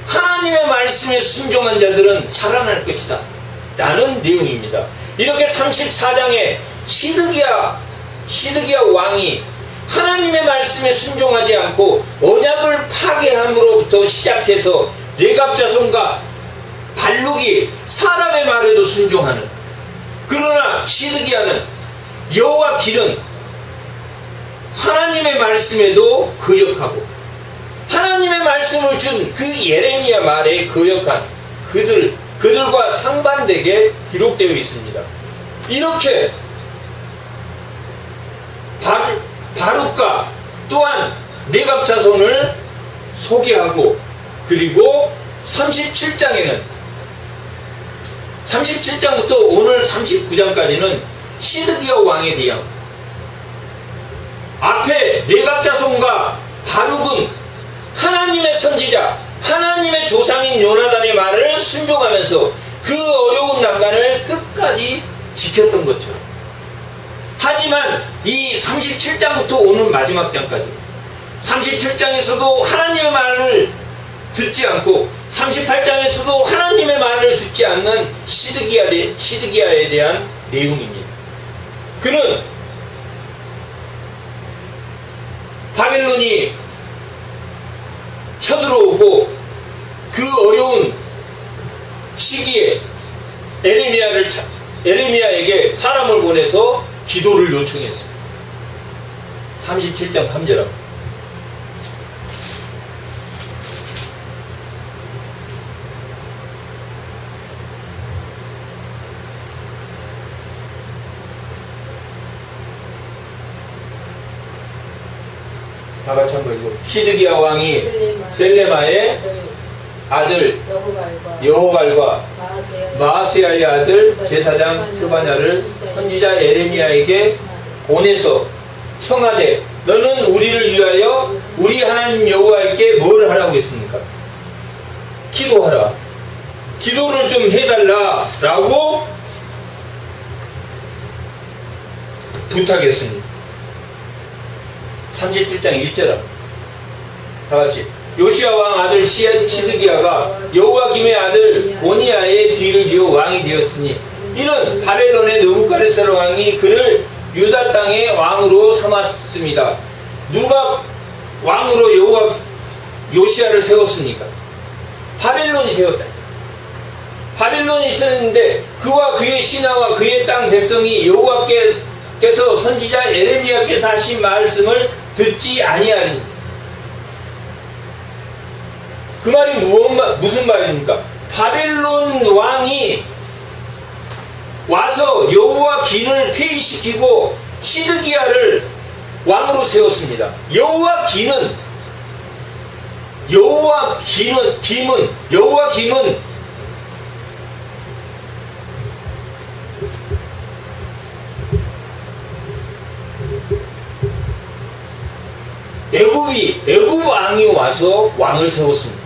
하나님의 말씀에 순종한 자들은 살아날 것이다 라는 내용입니다. 이렇게 34장에 시드기야 왕이 하나님의 말씀에 순종하지 않고 언약을 파괴함으로부터 시작해서 레갑 자손과 발룩이 사람의 말에도 순종하는, 그러나 시드기야는 여호와 길은 하나님의 말씀에도 거역하고 하나님의 말씀을 준 그 예레미야 말에 거역한 그들과 상반되게 기록되어 있습니다. 이렇게 바룩과 또한 네갑 자손을 소개하고, 그리고 37장부터 오늘 39장까지는 시드기야 왕에 대한, 앞에 네갑 자손과 바룩은 하나님의 선지자, 하나님의 조상인 요나단의 말을 순종하면서 그 어려운 난간을 끝까지 지켰던 것처럼, 하지만 이 37장부터 오는 마지막 장까지, 37장에서도 하나님의 말을 듣지 않고 38장에서도 하나님의 말을 듣지 않는 시드기야에 대한 내용입니다. 그는 바벨론이 쳐들어오고 그 어려운 시기에 에레미야에게 사람을 보내서 기도를 요청했습니다. 37장 3절합니다. 다 같이 한번 읽어. 시드기야 왕이 셀레마의 아들 여호갈과 마아세야의 아들 제사장 스바냐를 선지자 에레미야에게 보내서 청하되, 너는 우리를 위하여 우리 하나님 여호와께 뭘 하라고 했습니까? 기도하라. 기도를 좀 해달라 라고 부탁했습니다. 37장 1절합니다. 다같이. 요시야 왕 아들 시드기야가 여호와김의 아들 오니야의 뒤를 이어 왕이 되었으니, 이는 바벨론의 느부갓네살 왕이 그를 유다 땅의 왕으로 삼았습니다. 누가 왕으로 요시야를 세웠습니까? 바벨론이 세웠다. 바벨론이 있었는데 그와 그의 신하와 그의 땅 백성이 여호와께서 선지자 에레미야께서 하신 말씀을 듣지 아니하니, 그 말이 무슨 말입니까? 바벨론 왕이 와서 여호와 긴을 폐위시키고 시드기야를 왕으로 세웠습니다. 여호와 김은 애굽 왕이 와서 왕을 세웠습니다.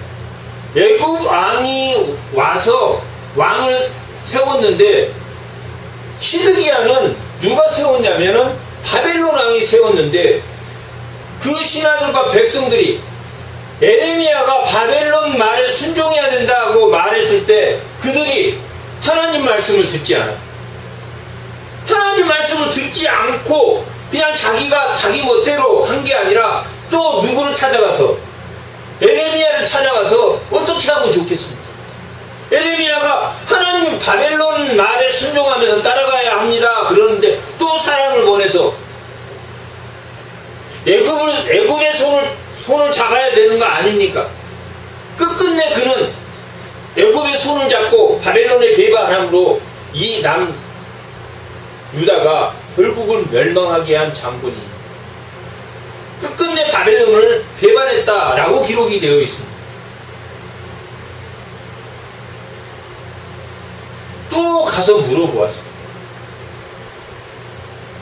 애굽 왕이 와서 왕을 세웠는데, 시드기야는 누가 세웠냐면은 바벨론 왕이 세웠는데, 그 신하들과 백성들이 에레미야가 바벨론 말에 순종해야 된다고 말했을 때 그들이 하나님 말씀을 듣지 않아요. 하나님 말씀을 듣지 않고 그냥 자기가 자기 멋대로 한 게 아니라 또 누구를 찾아가서, 에레미야를 찾아가서 어떻게 하면 좋겠습니까? 에레미야가 하나님 바벨론 말에 순종하면서 따라가야 합니다 그러는데 또 사람을 보내서 애굽의 손을 잡아야 되는 거 아닙니까? 끝끝내 그는 애굽의 손을 잡고 바벨론의 배반함으로 이 유다가 결국은 멸망하게 한 장군이 끝끝내 바벨론을 배반했다라고 기록이 되어 있습니다. 또 가서 물어보았습니다.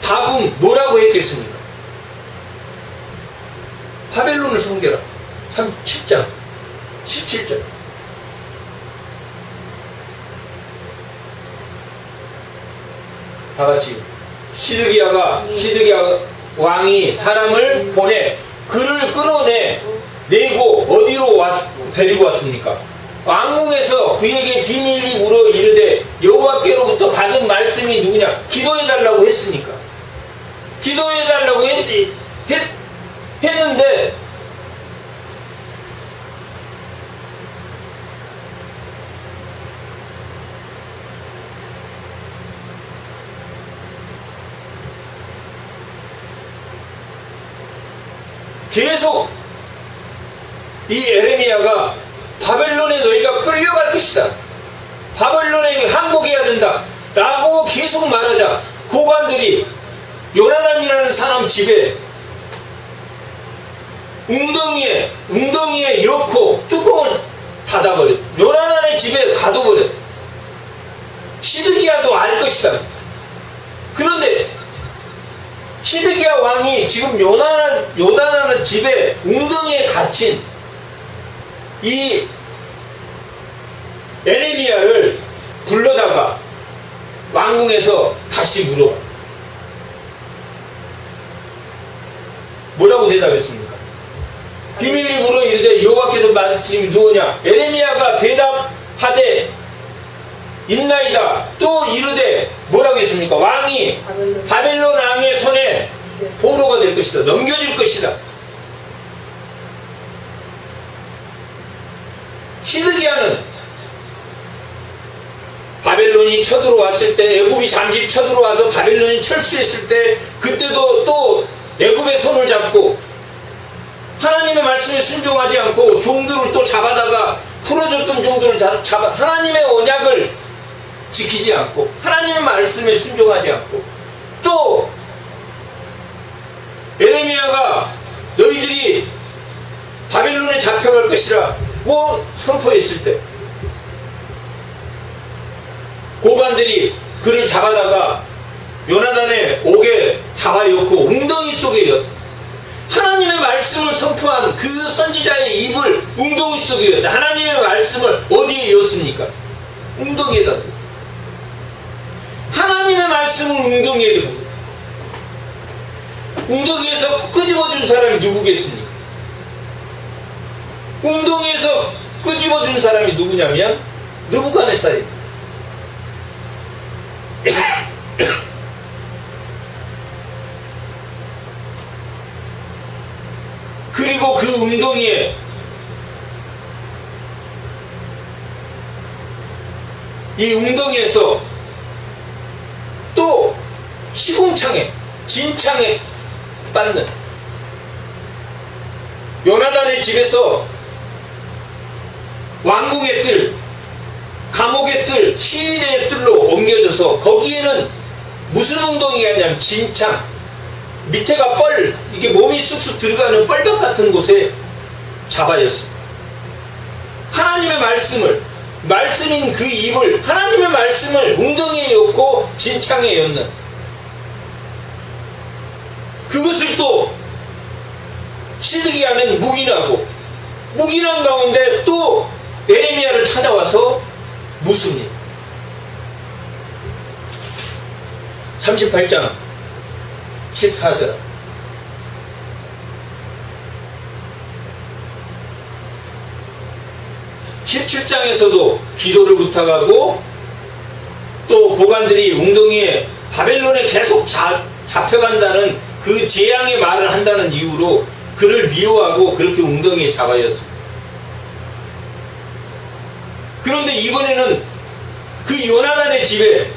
답은 뭐라고 했겠습니까? 바벨론을 섬겨라. 37장 17절. 다 같이. 시드기야 왕이 사람을 보내 그를 끌어내고 어디로 데리고 왔습니까? 왕궁에서 그에게 비밀리 물어 이르되 여호와께로부터 받은 말씀이 누구냐? 기도해달라고 했으니까. 기도해달라고 했는데 계속 이 에레미야가 바벨론에 너희가 끌려갈 것이다. 바벨론에 항복해야 된다. 라고 계속 말하자 고관들이 요나단이라는 사람 집에 웅덩이에 엮고 뚜껑을 닫아버려. 요나단의 집에 가둬버려. 시드기야도 알 것이다. 그런데 시드기야 왕이 지금 요나단 집에 웅덩이에 갇힌 이 에레미야를 불러다가 왕궁에서 다시 물어봐. 뭐라고 대답했습니까? 비밀리 물어 이르되 여호와께서 말씀이 누구냐? 에레미야가 대답하되 있나이다. 또 이르되 뭐라고 했습니까? 왕이 바벨론 왕의 손에 포로가 될 것이다. 넘겨질 것이다. 시드기야는 바벨론이 쳐들어왔을 때, 애굽이 잠시 쳐들어와서 바벨론이 철수했을 때, 그때도 또 애굽의 손을 잡고 하나님의 말씀에 순종하지 않고 종들을 또 잡아다가 풀어줬던 종들을 잡아 하나님의 언약을 지키지 않고 하나님의 말씀에 순종하지 않고 또 에레미야가 너희들이 바벨론에 잡혀갈 것이라고 선포했을 때 고관들이 그를 잡아다가 요나단의 옥에 잡아넣고 웅덩이 속에 하나님의 말씀을 선포한 그 선지자의 입을 웅덩이 속에 였다. 하나님의 말씀을 어디에 였습니까? 웅덩이에다. 하나님의 말씀은 웅덩이에 뒀다. 웅덩이에서 끄집어준 사람이 누구겠습니까? 웅덩이에서 끄집어준 사람이 누구냐면 느부갓네살입니다. 그리고 그 웅덩이에 이 웅덩이에서 또 시궁창에 진창에 빠는 요나단의 집에서 왕궁의 뜰, 감옥의 뜰, 시인의 뜰로 옮겨져서 거기에는 무슨 웅덩이가 있냐면 진창, 밑에가 뻘, 이게 몸이 쑥쑥 들어가는 뻘벽 같은 곳에 잡아졌습니다. 하나님의 말씀인 그 입을, 하나님의 말씀을 웅덩이에 엮고 진창에 엮는 그것을 또 시드기야는 묵인한 가운데 또 에레미야를 찾아와서 묻습니다. 38장 14절 17장에서도 기도를 부탁하고 또 고관들이 웅덩이에 바벨론에 계속 잡혀간다는 그 재앙의 말을 한다는 이유로 그를 미워하고 그렇게 웅덩이에 잡아였습니다. 그런데 이번에는 그 요나단의 집에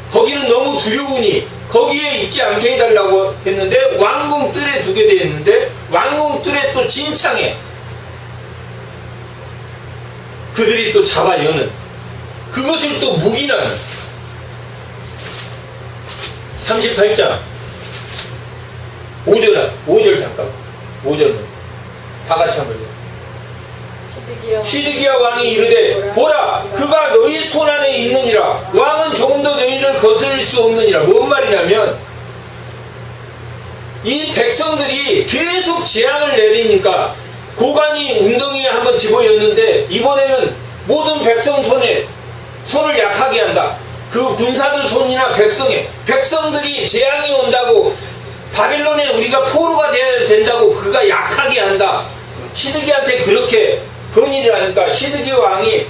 거기는 너무 두려우니 거기에 있지 않게 해달라고 했는데 왕궁 뜰에 두게 되었는데 왕궁 뜰에 또 진창에 그들이 또 잡아 여는 그것을 또 묵인하는 38장 5절 잠깐 5절은 다 같이 한번 읽어요. 시드기야 왕이 이르되 보라 그가 너희 손안에 있느니라 왕은 조금도 너희를 거스릴 수 없느니라. 뭔 말이냐면 이 백성들이 계속 재앙을 내리니까 고관이 웅덩이에 한번 집어였는데 이번에는 모든 백성 손을 약하게 한다. 그 군사들 손이나 백성들이 재앙이 온다고 바빌론에 우리가 포로가 되어야 된다고 그가 약하게 한다. 시드기야한테 그렇게 건의를 하니까 시드기야 왕이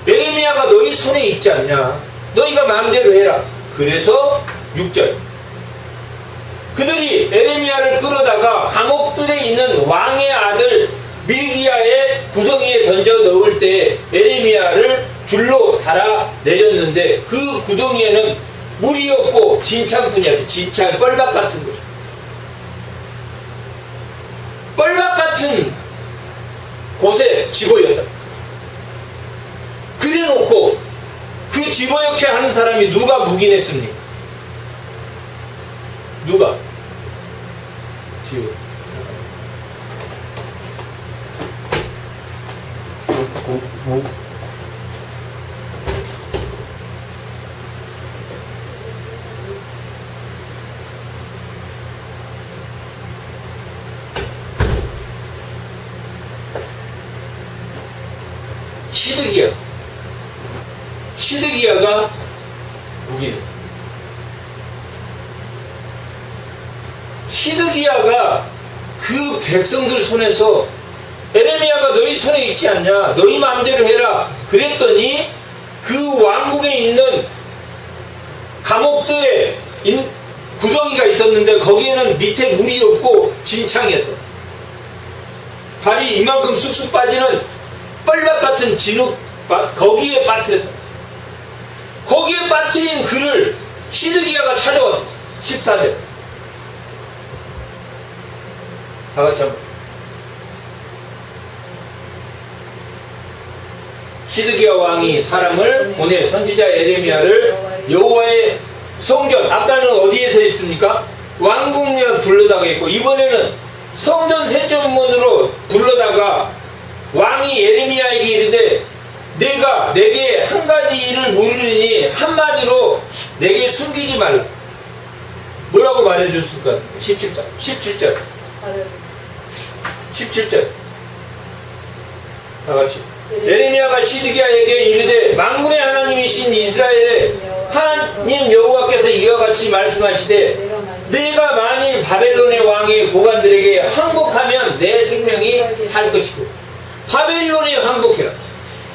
예레미야가 너희 손에 있지 않냐, 너희가 마음대로 해라. 그래서 6절 그들이 예레미야를 끌어다가 감옥들에 있는 왕의 아들 밀기야의 구덩이에 던져 넣을 때 예레미야를 줄로 달아 내렸는데 그 구덩이에는 물이 없고 진창뿐이었지. 진창, 뻘밭 같은 거, 뻘밭 같은 곳에 집어였다. 그래놓고 그 집어넣게 하는 사람이 누가 묵인했습니까? 누가? 시드기야가 묵인했다. 시드기야가 그 백성들 손에서 예레미야가 너희 손에 있지 않냐, 너희 마음대로 해라 그랬더니 그 왕국에 있는 감옥들에 구덩이가 있었는데 거기에는 밑에 물이 없고 진창이었다. 발이 이만큼 쑥쑥 빠지는 뻘밭 같은 진흙밭, 거기에 빠뜨렸다. 거기에 빠뜨린 그를 시드기야가 찾아왔다. 14절 다같이 한번. 시드기야 왕이 사람을 보내 선지자 예레미야를 여호와의 성전, 아까는 어디에서 했습니까? 왕궁에 불러다가 했고 이번에는 성전 세전문으로 불러다가 왕이 예레미야에게 이르되 내가 내게 한 가지 일을 물으니 한마디로 내게 숨기지 말라. 뭐라고 말해줬을까? 17절 다같이. 예레미야가 시드기야에게 이르되 만군의 하나님이신 이스라엘의 하나님 여호와께서 이와 같이 말씀하시되 내가 만일 바벨론의 왕의 고관들에게 항복하면 내 생명이 살 것이고. 바벨론에 항복해라.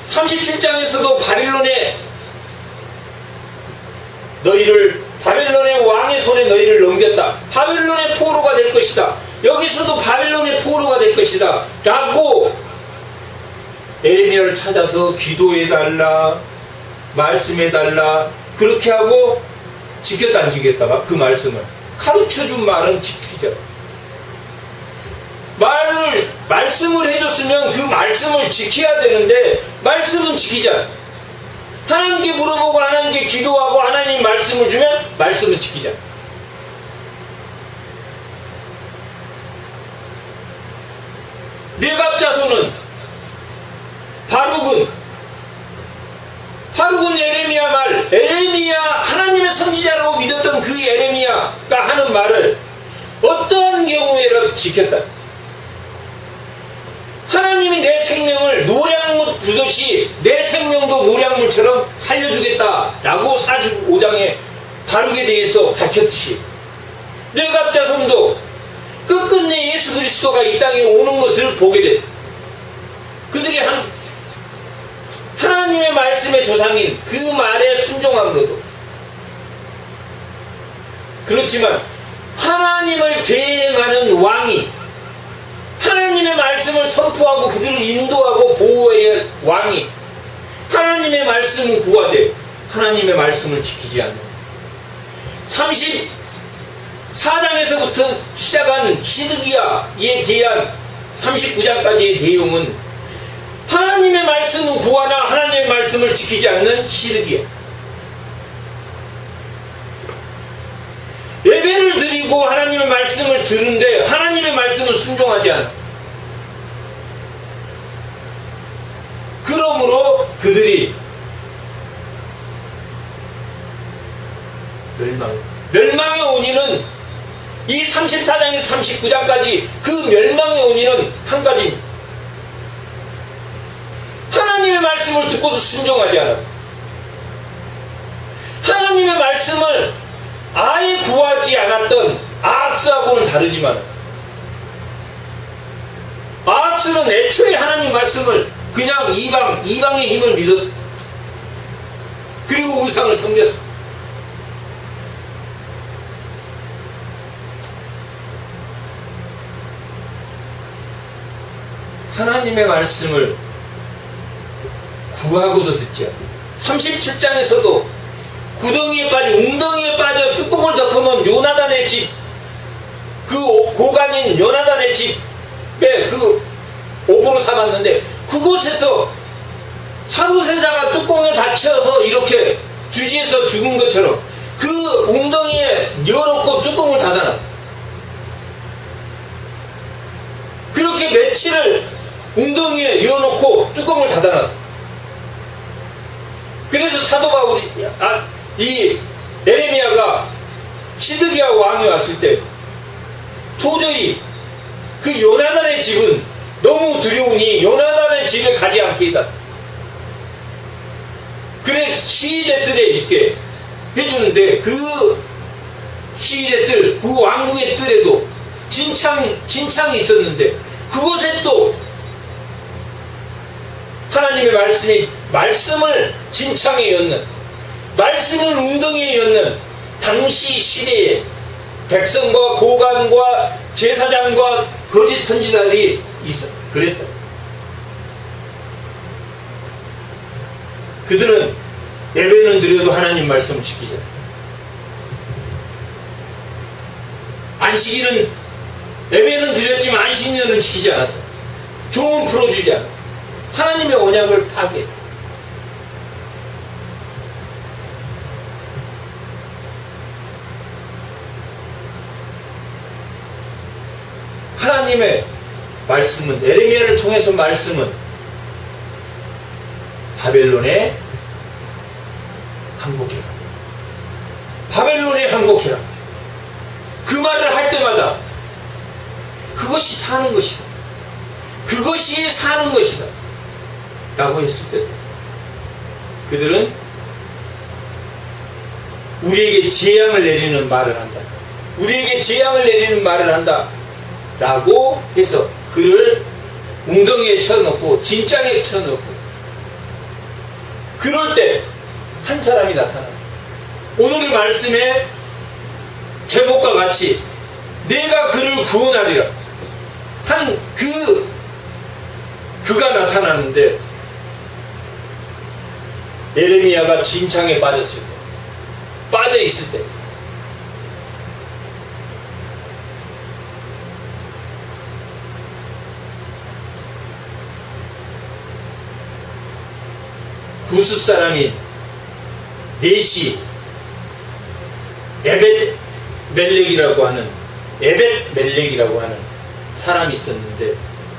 37장에서도 바벨론의 왕의 손에 너희를 넘겼다. 바벨론의 포로가 될 것이다. 여기서도 바벨론의 포로가 될 것이다 라고 예레미야를 찾아서 기도해달라, 말씀해달라 그렇게 하고 지켰다 안 지켰다가 그 말씀을 가르쳐준 말은 지키자. 말씀을 해줬으면 그 말씀을 지켜야 되는데 말씀은 지키자. 하나님께 물어보고 하나님께 기도하고 하나님 말씀을 주면 말씀을 지키자. 네갑 자손은 바룩은 예레미야 하나님의 선지자라고 믿었던 그 예레미야가 하는 말을 어떤 경우에라도 지켰다. 하나님이 내 생명을 노량물 주듯이 내 생명도 노량물처럼 살려주겠다라고 45장에 바룩에 대해서 밝혔듯이 레갑 자손도 끝끝내 예수 그리스도가 이 땅에 오는 것을 보게 됐다. 그들이 하나님의 말씀의 조상인 그 말에 순종함으로도. 그렇지만 하나님을 대행하는 왕이 하나님의 말씀을 선포하고 그들을 인도하고 보호해야 할 왕이 하나님의 말씀은 구하되 하나님의 말씀을 지키지 않는 34장에서부터 시작한 시드기야에 대한 39장까지의 내용은 하나님의 말씀은 구하나 하나님의 말씀을 지키지 않는 시드기야. 예배를 드리고 하나님의 말씀을 듣는데 하나님의 말씀을 순종하지 않아. 그러므로 그들이 멸망의 원인은 이 34장에서 39장까지 그 멸망의 원인은 한 가지입니다. 하나님의 말씀을 듣고도 순종하지 않아. 하나님의 말씀을 아예 구하지 않았던 아하스하고는 다르지만, 아하스는 애초에 하나님 말씀을 그냥 이방의 힘을 믿었, 그리고 우상을 섬겼어. 하나님의 말씀을 구하고도 듣지 않아. 37장에서도 구덩이에 빠져, 웅덩이에 빠져 뚜껑을 덮으면 요나단의 집, 그 고관인 요나단의 집에 그 옥으로 삼았는데, 그곳에서 사도세자가 뚜껑에 닫혀서 이렇게 뒤지에서 죽은 것처럼 그 웅덩이에 열어놓고 뚜껑을 닫아놔. 그렇게 며칠을 웅덩이에 열어놓고 뚜껑을 닫아놔. 그래서 사도 바울이, 이 에레미야가 시드기야 왕이 왔을 때 도저히 그 요나단의 집은 너무 두려우니 요나단의 집에 가지 않겠다. 그래서 시위대 뜰에 있게 해주는데, 그 시위대 뜰, 그 왕궁의 뜰에도 진창이 있었는데, 그곳에 또 하나님의 말씀을 진창에 였는, 말씀을 웅덩이에 였는 당시 시대에 백성과 고관과 제사장과 거짓 선지자들이 있어. 그랬다. 그들은 예배는 드려도 하나님 말씀을 지키자. 안식일은, 예배는 드렸지만 안식일은 지키지 않았다. 종은 풀어주지 않았다. 하나님의 언약을 파괴. 하나님의 말씀은, 에레미야를 통해서 말씀은 바벨론에 항복해라. 바벨론에 항복해라. 그 말을 할 때마다 그것이 사는 것이다. 그것이 사는 것이다. 라고 했을 때, 그들은 우리에게 재앙을 내리는 말을 한다. 우리에게 재앙을 내리는 말을 한다. 라고 해서 그를 웅덩이에 쳐넣고 진창에 쳐넣고, 그럴 때 한 사람이 나타나. 오늘의 말씀의 제목과 같이 내가 그를 구원하리라 한 그가 나타나는데, 에레미야가 진창에 빠졌을 때, 빠져 있을 때, 구스 사람인 넷이 에벳 멜렉이라고 하는 사람이 있었는데,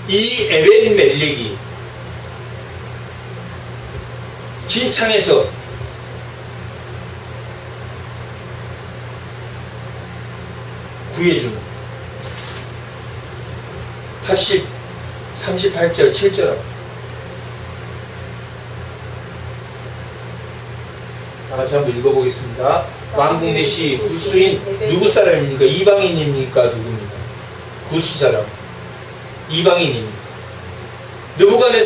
이 에벳 멜렉이 진창에서 구해주는 38절 7절 다같이 한번 읽어보겠습니다. 왕궁 넷이 구스인 누구 사람입니까? 이방인입니까? 누굽니까? 구스 사람 이방인입니다. 느부갓네살